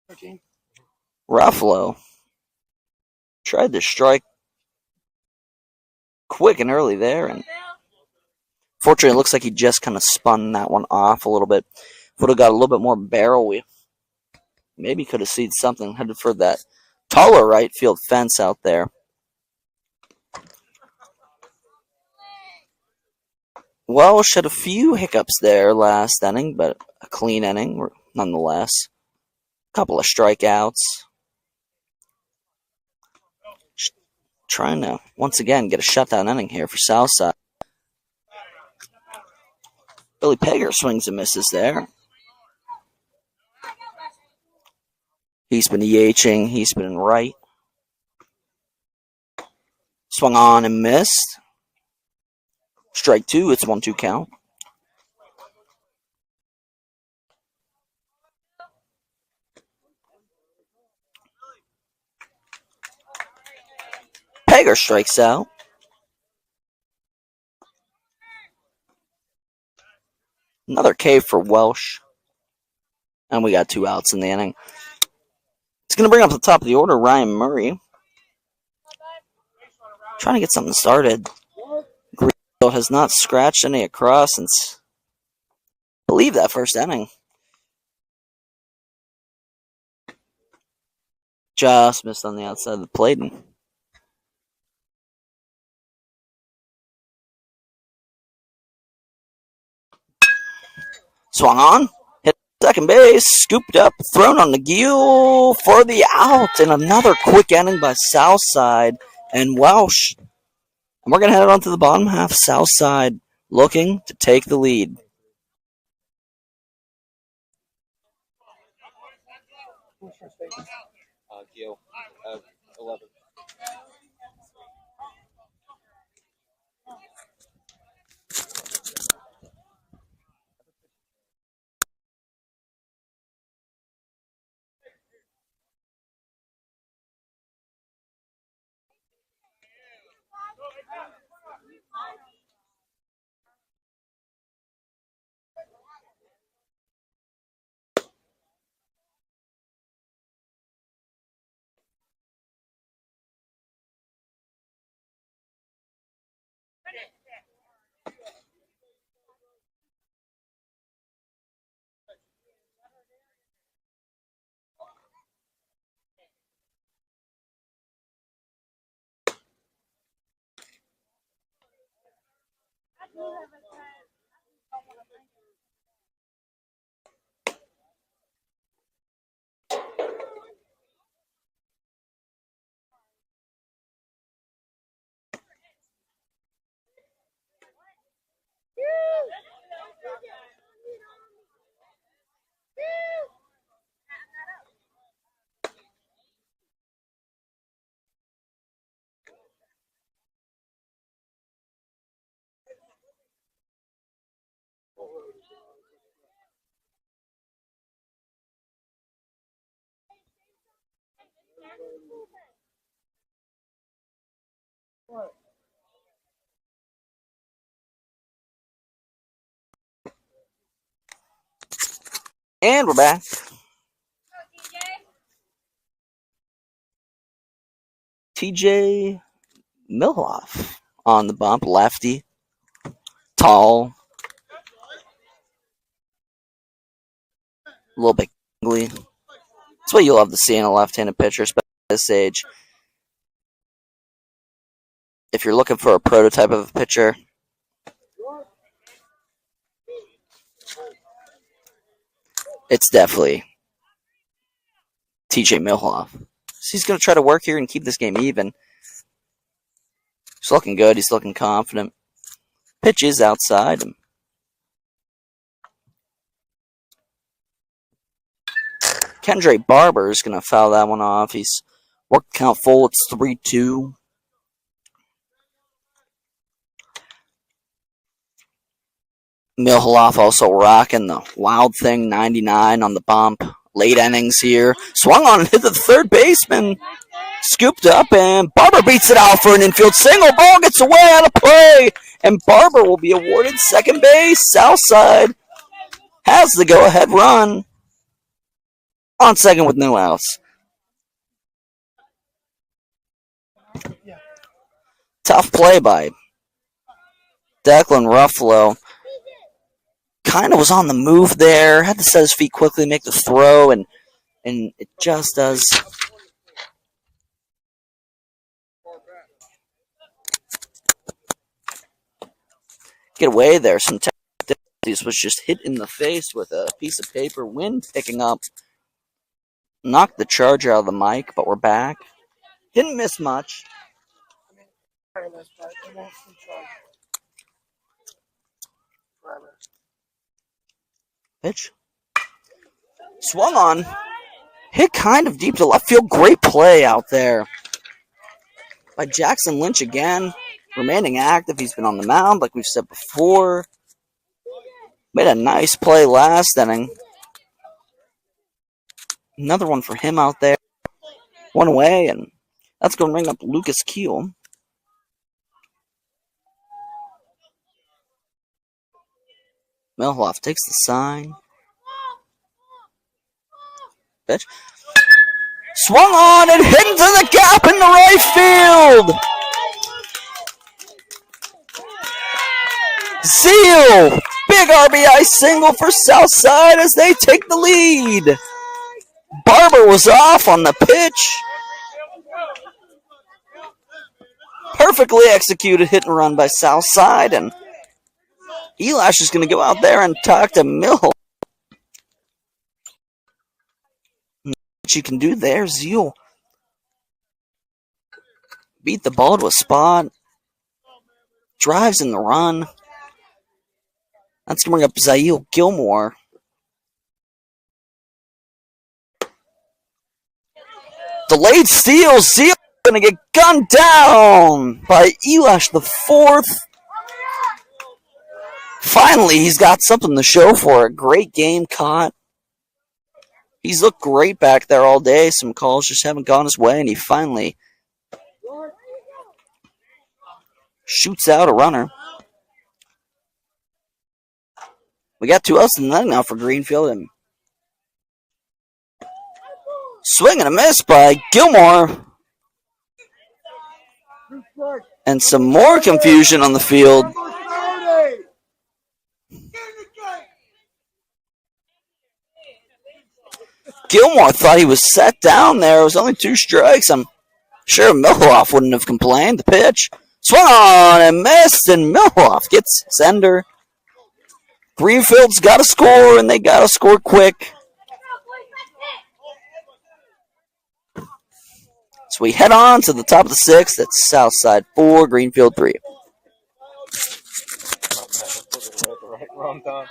13.
Ruffalo tried to strike quick and early there, and fortunately it looks like he just kind of spun that one off a little bit. Would have got a little bit more barrel. We maybe could have seen something, headed for that taller right field fence out there. Welsh had a few hiccups there last inning, but a clean inning nonetheless. A couple of strikeouts. Trying to, once again, get a shutout inning here for Southside. Billy Pager swings and misses there. He's been DHing. He's been in right. Swung on and missed. Strike two. It's 1-2 count. Pager strikes out. Another K for Welsh. And we got 2 outs in the inning. It's going to bring up the top of the order Ryan Murray. Trying to get something started. Greenfield has not scratched any across since, I believe, that first inning. Just missed on the outside of the plate. And swung on, hit second base, scooped up, thrown on the gill for the out, and another quick inning by Southside and Welsh. And we're going to head on to the bottom half. Southside looking to take the lead.
Gil, 11.
And we're back. TJ Milhoff on the bump, lefty, tall, a little bit gangly. That's what you love to see in a left-handed pitcher, especially at this age. if you're looking for a prototype of a pitcher, it's definitely TJ Milhoff. So he's going to try to work here and keep this game even. He's looking good. He's looking confident. Pitch is outside. Kendra Barber is going to foul that one off. He's worked count full. It's 3-2. Milhoff also rocking the Wild Thing 99 on the bump. Late innings here. Swung on and hit the third baseman. Scooped up, and Barber beats it out for an infield single. Ball gets away out of play, and Barber will be awarded second base. Southside has the go-ahead run on second with no outs. Tough play by Declan Ruffalo. Kind of was on the move there. Had to set his feet quickly, make the throw, and it just does. Get away there. Some technicalities was just hit in the face with a piece of paper. Wind picking up. Knocked the charger out of the mic, but we're back. Didn't miss much. Pitch. Swung on. Hit kind of deep to left field. Great play out there by Jackson Lynch again. Remaining active. He's been on the mound, like we've said before. Made a nice play last inning. Another one for him out there. One away, and that's going to bring up Lucas Keel. Milhoff takes the sign. Pitch. Swung on and hit into the gap in the right field. Zeal. Big RBI single for Southside as they take the lead. Barber was off on the pitch. Perfectly executed hit and run by Southside, and Elash is going to go out there and talk to Mill. What you can do there, Zeal. Beat the ball to a spot. Drives in the run. That's going to bring up Zail Gilmore. Delayed steal. Zeal going to get gunned down by Elash the fourth. Finally, he's got something to show for it. Great game caught. He's looked great back there all day. Some calls just haven't gone his way, and he finally shoots out a runner. We got 2 outs in the now for Greenfield, and swing and a miss by Gilmore. And some more confusion on the field. Gilmore thought he was set down there. It was only 2 strikes. I'm sure Milhoff wouldn't have complained. The pitch swung on and missed, and Milhoff gets sender. Greenfield's got to score, and they got to score quick. So we head on to the top of the 6th. That's Southside 4, Greenfield 3.
Wrong time.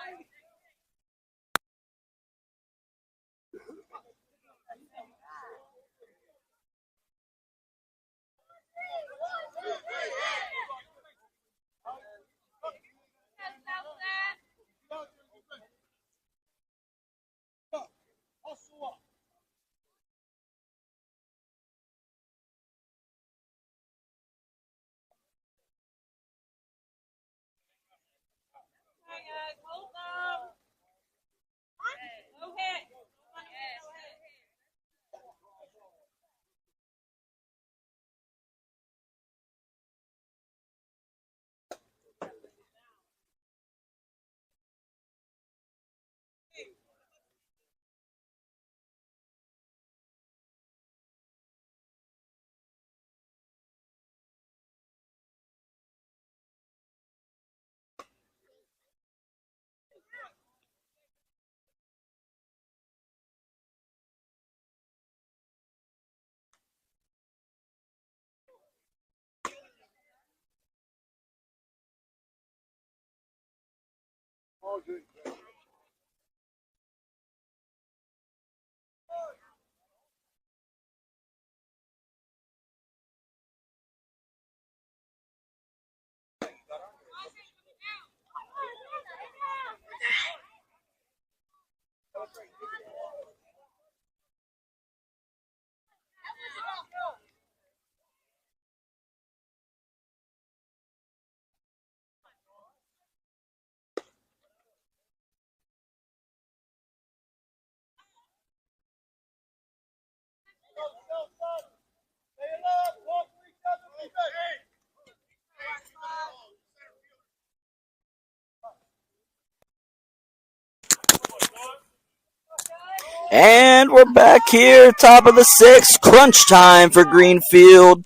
And we're back here, top of the sixth. Crunch time for Greenfield.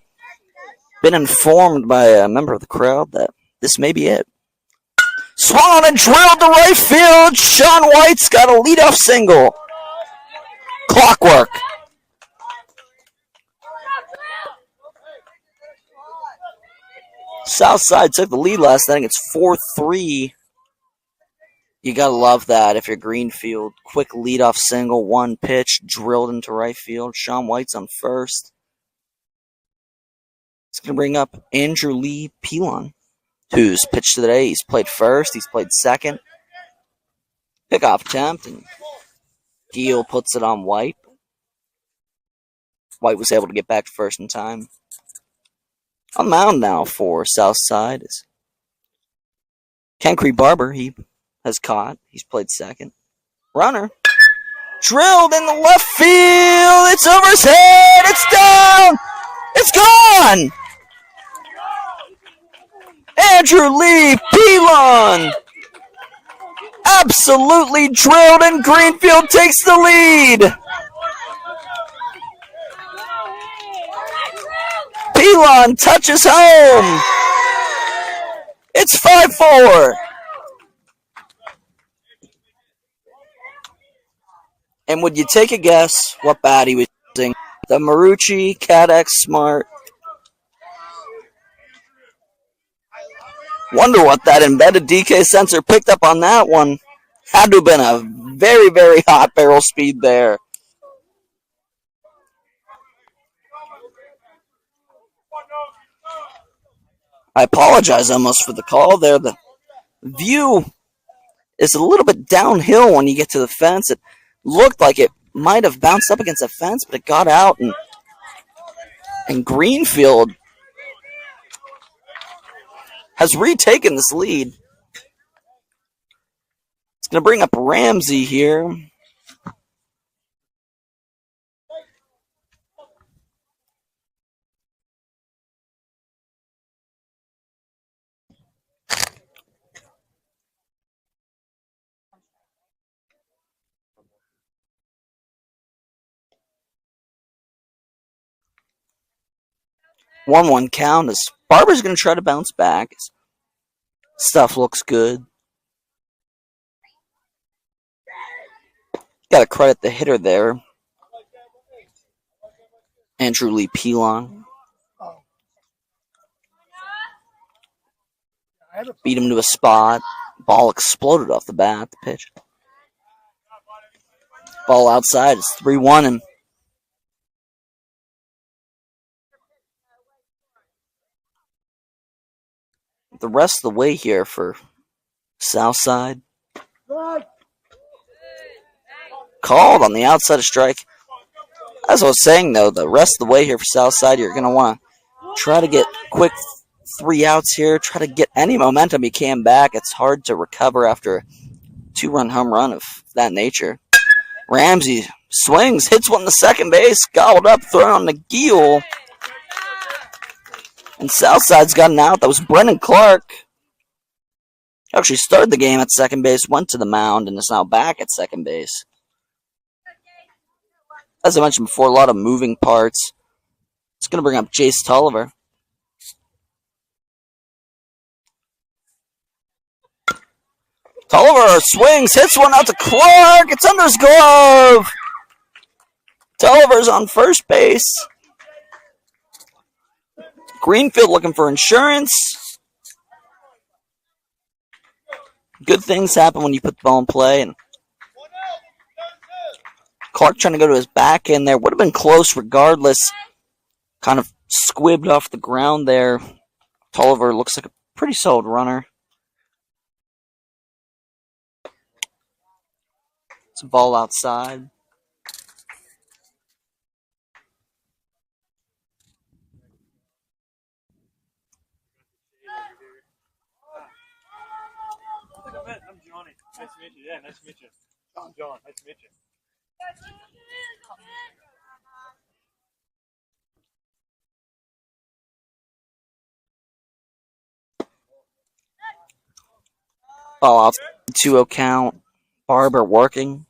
Been informed by a member of the crowd that this may be it. Swung on and drilled to right field. Sean White's got a leadoff single. Clockwork. Southside took the lead last inning. It's 4-3. You gotta love that if you're Greenfield. Quick leadoff single, one pitch, drilled into right field. Sean White's on first. It's gonna bring up Andrew Lee Pelon, who's pitched today. He's played first, he's played second. Pickoff attempt, and Giel puts it on White. White was able to get back to first in time. On the mound now for Southside is Kencree Barber. He has caught. He's played second. Runner. Drilled in the left field. It's over his head. It's down. It's gone. Andrew Lee Pelon absolutely drilled, and Greenfield takes the lead. Pelon touches home. It's 5-4. And would you take a guess what bat he was using? The Marucci CADX Smart. Wonder what that embedded DK sensor picked up on that one. Had to have been a very, very hot barrel speed there. I apologize almost for the call there. The view is a little bit downhill when you get to the fence. It looked like it might have bounced up against the fence, but it got out, and Greenfield has retaken this lead. It's going to bring up Ramsey here. One count as Barber's going to try to bounce back. Stuff looks good. Got to credit the hitter there, Andrew Lee Pelon. Beat him to a spot. Ball exploded off the bat. The pitch. Ball outside. It's 3-1, and the rest of the way here for Southside. Called on the outside of strike. As I was saying, though, the rest of the way here for Southside, you're going to want to try to get quick 3 outs here. Try to get any momentum you can back. It's hard to recover after a 2-run home run of that nature. Ramsey swings, hits one to second base, gobbled up, thrown on the Giel. And Southside's got an out. That was Brennan Clark. Actually started the game at second base, went to the mound, and is now back at second base. As I mentioned before, a lot of moving parts. It's going to bring up Jace Tolliver. Tolliver swings, hits one out to Clark. It's under his glove. Tolliver's on first base. Greenfield looking for insurance. good things happen when you put the ball in play. And Clark trying to go to his back end there. Would have been close regardless. Kind of squibbed off the ground there. Tolliver looks like a pretty solid runner. It's a ball outside.
I'm Johnny. Nice to meet you. Yeah, nice to meet you. I'm John. Nice to meet you.
Ball out 2-0 count. Barber working.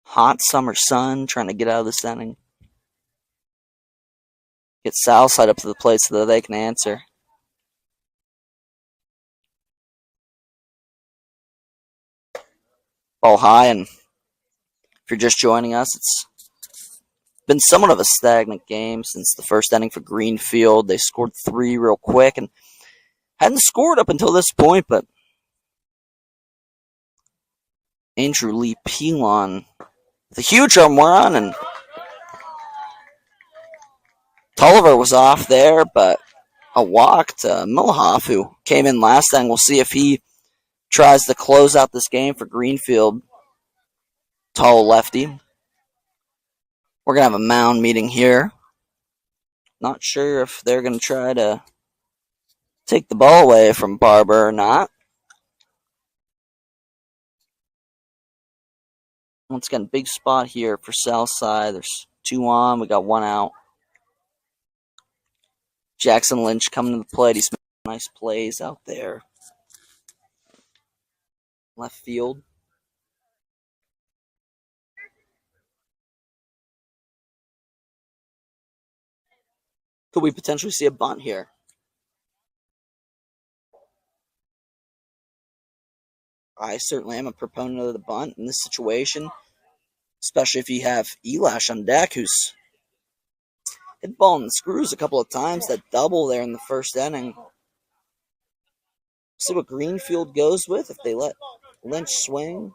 Hot summer sun trying to get out of this inning. Get Southside up to the plate so that they can answer. Ball high, and if you're just joining us, it's been somewhat of a stagnant game since the first inning for Greenfield. They scored 3 real quick and hadn't scored up until this point, but Andrew Lee Pelon with a huge home run, and Tolliver was off there, but a walk to Milhoff, who came in last inning. We'll see if he tries to close out this game for Greenfield. Tall lefty. We're going to have a mound meeting here. Not sure if they're going to try to take the ball away from Barber or not. Once again, big spot here for Southside. There's 2 on. We got 1 out. Jackson Lynch coming to the plate. He's making nice plays out there. Left field. Could we potentially see a bunt here? I certainly am a proponent of the bunt in this situation, especially if you have Elash on deck, who's hit the ball in the screws a couple of times. That double there in the first inning. See what Greenfield goes with if they let Lynch swing.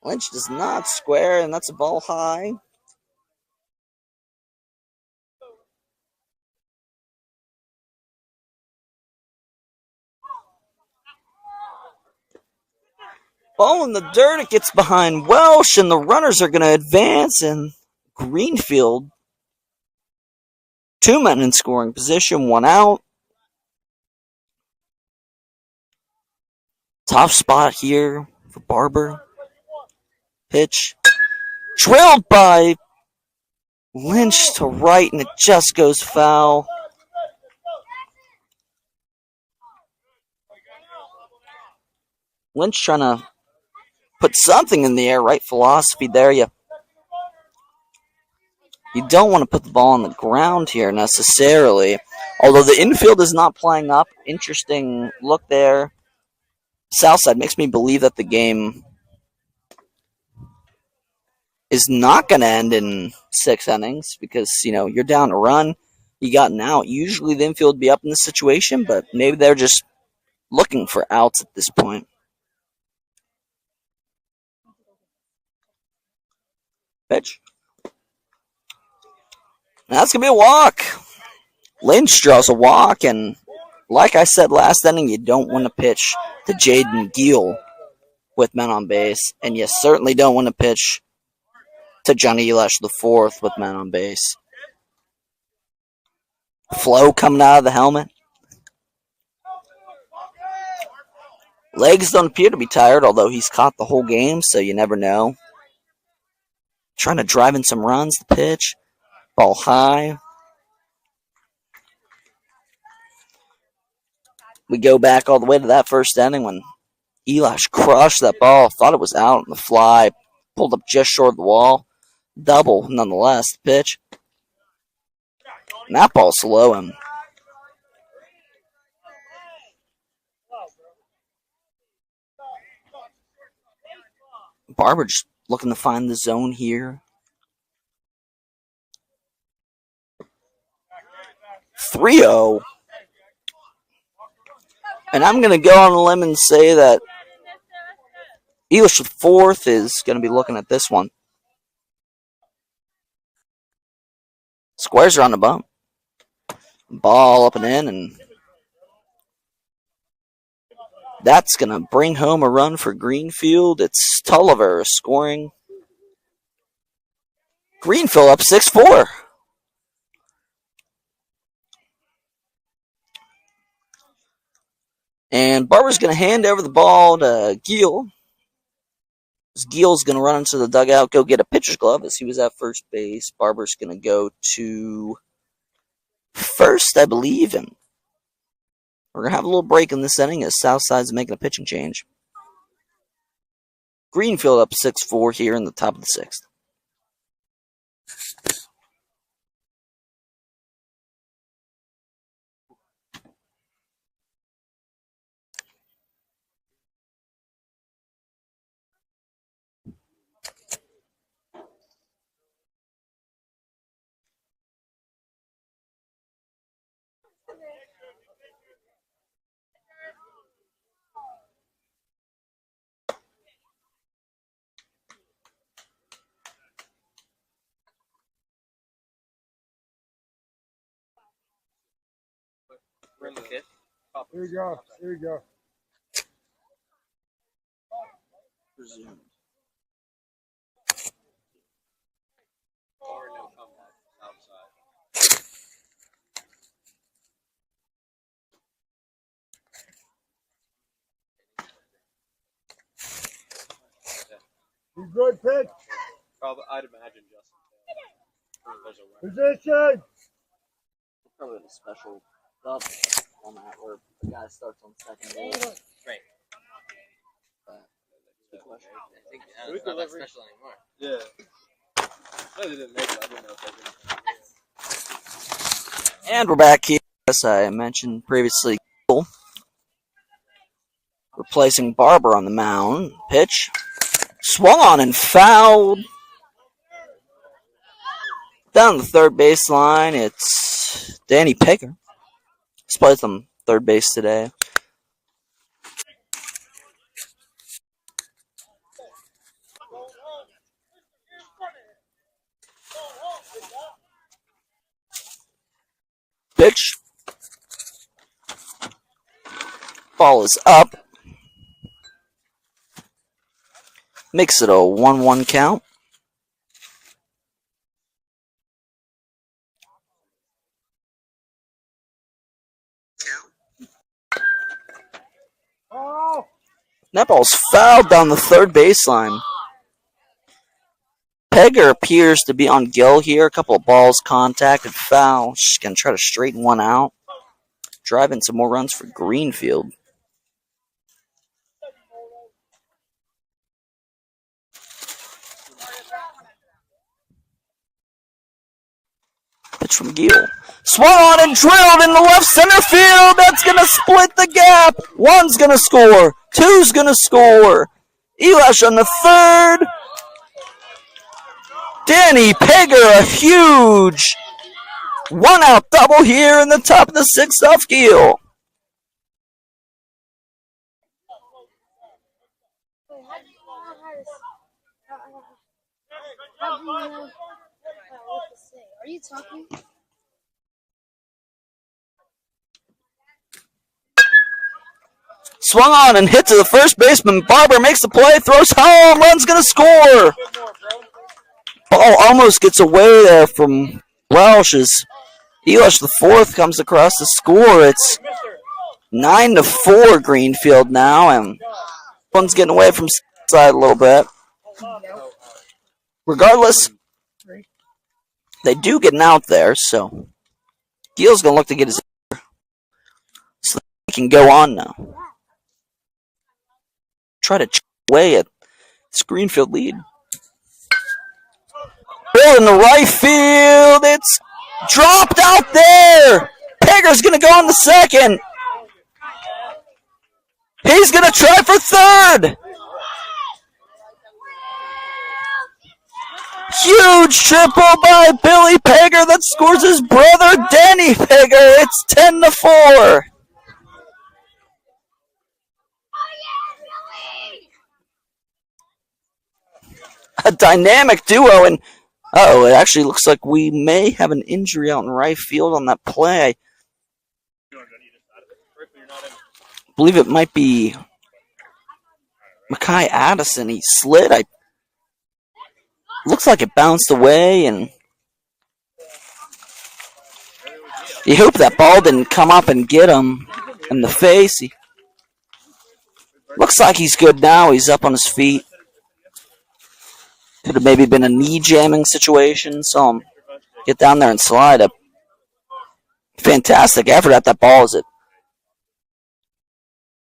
Lynch does not square, and that's a ball high. Ball in the dirt, it gets behind Welsh, and the runners are going to advance, and Greenfield, 2 men in scoring position, 1 out. Tough spot here for Barber. Pitch drilled by Lynch to right, and it just goes foul. Lynch trying to put something in the air, right philosophy there. You don't want to put the ball on the ground here necessarily. Although the infield is not playing up. Interesting look there. Southside makes me believe that the game is not going to end in 6 innings because, you're down a run. You got an out. Usually the infield would be up in this situation, but maybe they're just looking for outs at this point. Pitch. That's going to be a walk. Lynch draws a walk, and like I said last inning, you don't want to pitch to Jaden Giel with men on base, and you certainly don't want to pitch to Johnny Elash IV with men on base. Flow coming out of the helmet. Legs don't appear to be tired, although he's caught the whole game, so you never know. Trying to drive in some runs, the pitch. Ball high. We go back all the way to that first inning when Elash crushed that ball. Thought it was out on the fly. Pulled up just short of the wall. Double, nonetheless, the pitch. And that ball's slow him. Barber just looking to find the zone here. 3-0. And I'm going to go on a limb and say that English the fourth is going to be looking at this one. Squares are on the bump. Ball up and in, and that's going to bring home a run for Greenfield. It's Tulliver scoring. Greenfield up 6-4. And Barber's going to hand over the ball to Giel. Giel's going to run into the dugout, go get a pitcher's glove as he was at first base. Barber's going to go to first, I believe. And we're going to have a little break in this inning as Southside's making a pitching change. Greenfield up 6-4 here in the top of the sixth.
We're in the fifth.
Here you go. Here you go.
Resumed.
Or no comeback. Outside.
You good, pitch?
Probably, I'd imagine Justin. There's a
Position.
Probably a special dub format where the guy starts on second base.
Right.
Good question.
I think it's not that special anymore.
Yeah. No, they didn't make it. I didn't know if they did.
And we're back here, as I mentioned previously. Replacing Barber on the mound. Pitch. Swung on and fouled. Down the third baseline, it's Danny Picker. He's played some third base today. Pitch. Ball is up. Makes it a 1-1 count.
Oh.
That ball's fouled down the third baseline. Pegger appears to be on Gill here. A couple of balls contacted, foul. She's going to try to straighten one out. Driving some more runs for Greenfield. Pitch from Gill. Swung on and drilled in the left center field. That's going to split the gap. One's going to score. Two's going to score. Elish on the third. Danny Pegger, a huge one-out double here in the top of the sixth off Gill.
Are you talking?
Swung on and hit to the first baseman. Barber makes the play, throws home, run's going to score. Ball almost gets away there from Welsh as Elish the fourth comes across the score. It's 9-4 Greenfield now, and one's getting away from Southside a little bit. Regardless, they do get an out there, so Gill's going to look to get his so he can go on now. Try to chip away at this Greenfield lead. Bill in the right field. It's dropped out there. Pegger's going to go on the second. He's going to try for third. Huge triple by Billy Pager that scores his brother Danny Pager. It's 10-4. A dynamic duo, and it actually looks like we may have an injury out in right field on that play. I believe it might be Makai Addison. He slid. Looks like it bounced away, and you hope that ball didn't come up and get him in the face. Looks like he's good now. He's up on his feet. Could have maybe been a knee jamming situation. Saw him get down there and slide. A fantastic effort at that ball as it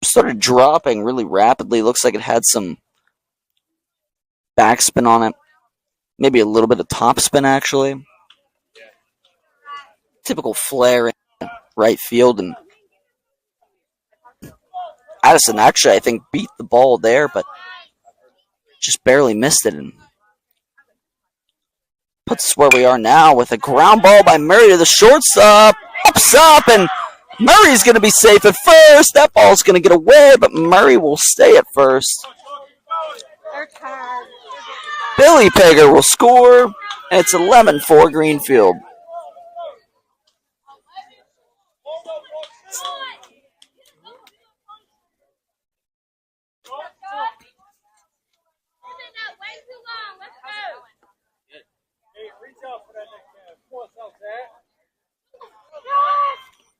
started dropping really rapidly. Looks like it had some backspin on it. Maybe a little bit of topspin, actually. Typical flare in right field. And Addison actually, I think, beat the ball there, but just barely missed it. And puts us where we are now with a ground ball by Murray to the shortstop. Pops up, and Murray's going to be safe at first. That ball's going to get away, but Murray will stay at first. Billy Pager will score, and it's 11-4 Greenfield.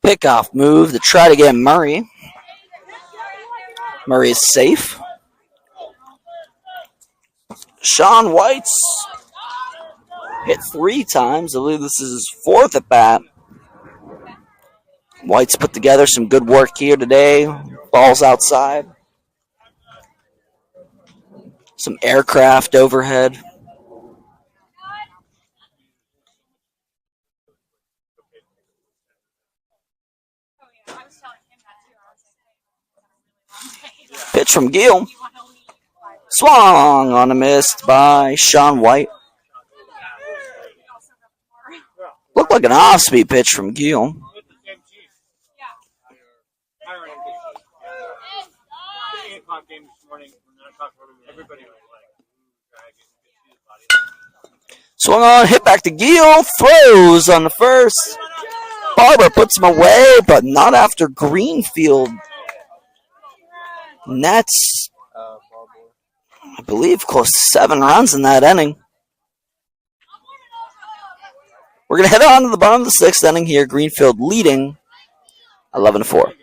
Pickoff move to try to get Murray. Murray is safe. Sean White's hit 3 times. I believe this is his 4th at bat. White's put together some good work here today. Ball's outside. Some aircraft overhead. Pitch from Gill. Swung on a miss by Sean White. Looked like an off-speed pitch from Gill. Swung on, hit back to Gill. Throws on the first. Barber puts him away, but not after Greenfield. And that's, I believe, close to 7 runs in that inning. We're going to head on to the bottom of the 6th inning here. Greenfield leading 11-4.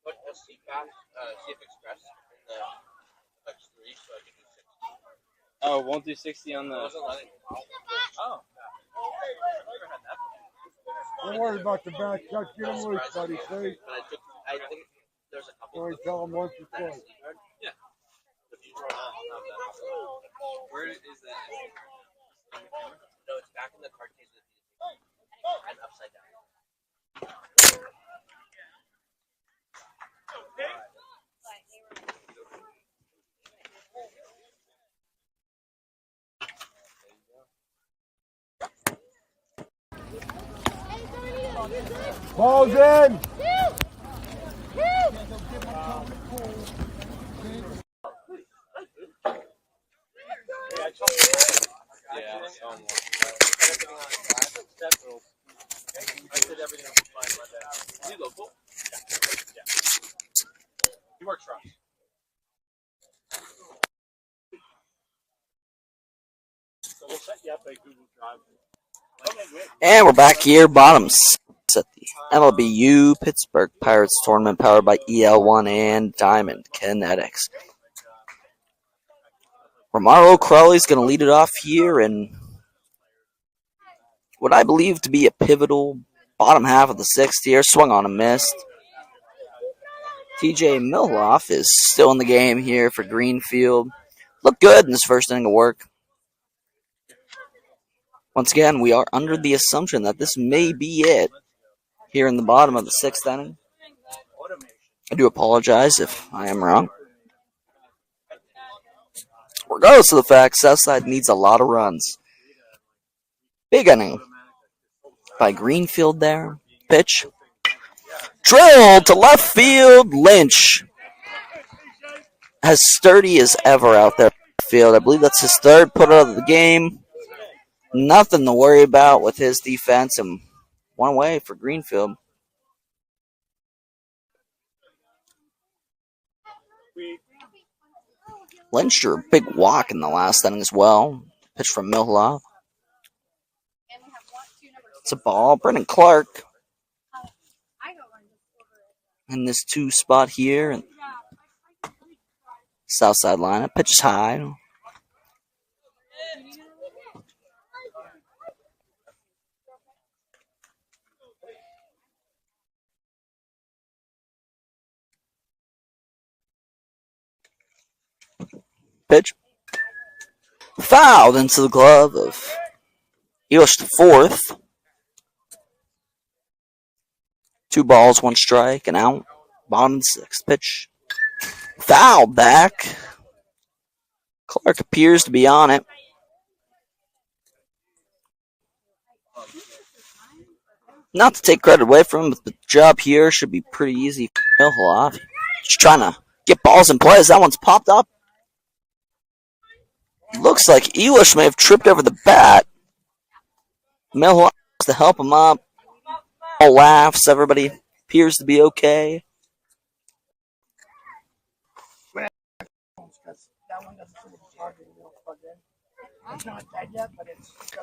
Put a CF Express in the X3 so I can do 60.
Oh, won't do 60 on the.
Oh.
Don't worry about the back. Just get him loose, buddy. See?
But I think there's a couple.
Only tell him once or twice.
Yeah. Where is that? No, it's back in the card case and upside down.
Ball's in.
Yeah, I did everything fine Monday. You local? Yeah. He works for us. So we'll set you up a Google Drive.
And we're back here, bottom 6 at the MLBU Pittsburgh Pirates tournament powered by EL1 and Diamond Kinetics. Romaro Crowley's going to lead it off here in what I believe to be a pivotal bottom half of the 6th here. Swung on a missed. TJ Milhoff is still in the game here for Greenfield. Looked good in his first inning of work. Once again, we are under the assumption that this may be it here in the bottom of the 6th inning. I do apologize if I am wrong. Regardless of the fact, Southside needs a lot of runs. Big inning by Greenfield there. Pitch. Drill to left field. Lynch, as sturdy as ever out there in the field. I believe that's his 3rd put out of the game. Nothing to worry about with his defense, and one away for Greenfield. Lynch drew a big walk in the last inning as well. Pitch from Milhoff. It's a ball. Brendan Clark in this 2 spot here. And Southside lineup. Pitch is high. Pitch. Fouled into the glove of Elish the 4th. 2 balls, 1 strike, and out. Bottom of the 6th. Pitch. Foul back. Clark appears to be on it. Not to take credit away from him, but the job here should be pretty easy for Milhoff. Just trying to get balls in play as that one's popped up. Looks like Elish may have tripped over the bat. Milhoff has to help him up. All laughs. Everybody appears to be okay.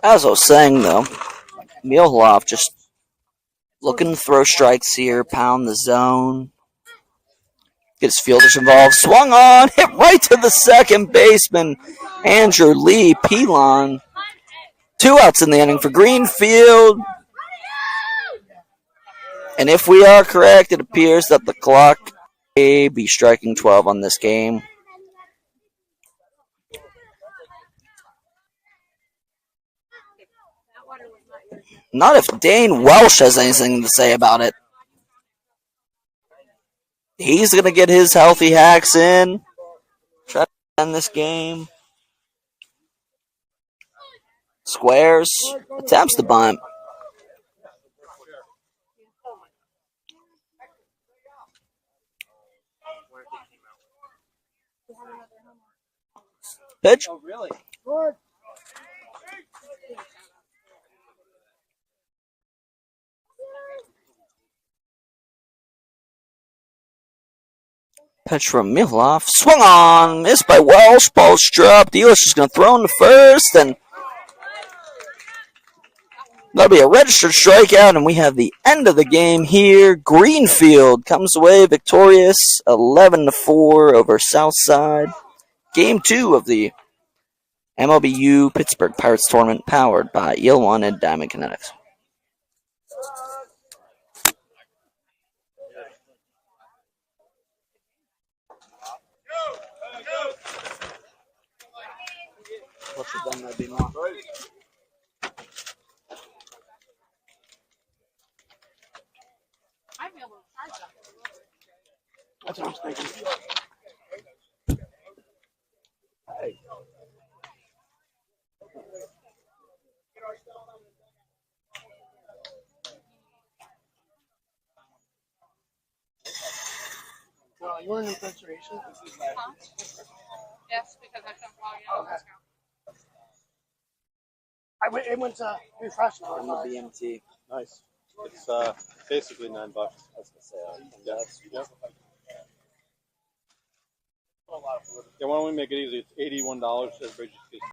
As I was saying, though, Milhoff just looking to throw strikes here, pound the zone, get his fielders involved. Swung on, hit right to the second baseman, Andrew Lee Pilon. 2 outs in the inning for Greenfield. And if we are correct, it appears that the clock may be striking 12 on this game. Not if Dane Welsh has anything to say about it. He's going to get his healthy hacks in. Try to end this game. Squares. Attempts to bunt. Pitch.
Oh, really?
Pitch from Milhoff. Swung on. Missed by Welsh. Ball's dropped. Elish is going to throw in the first. And that'll be a registered strikeout. And we have the end of the game here. Greenfield comes away victorious 11-4 over Southside. Game 2 of the MLBU Pittsburgh Pirates Tournament powered by EL1 and Diamond Kinetics. What should done that be more?
That's what I was thinking. Well, you weren't in registration?
Yes, because I couldn't log in on discount.
It went to refresh now.
On the BMT.
Nice. It's basically $9. I was gonna say. Yep. Yeah, why don't we make it easy? It's $81. Everybody just gets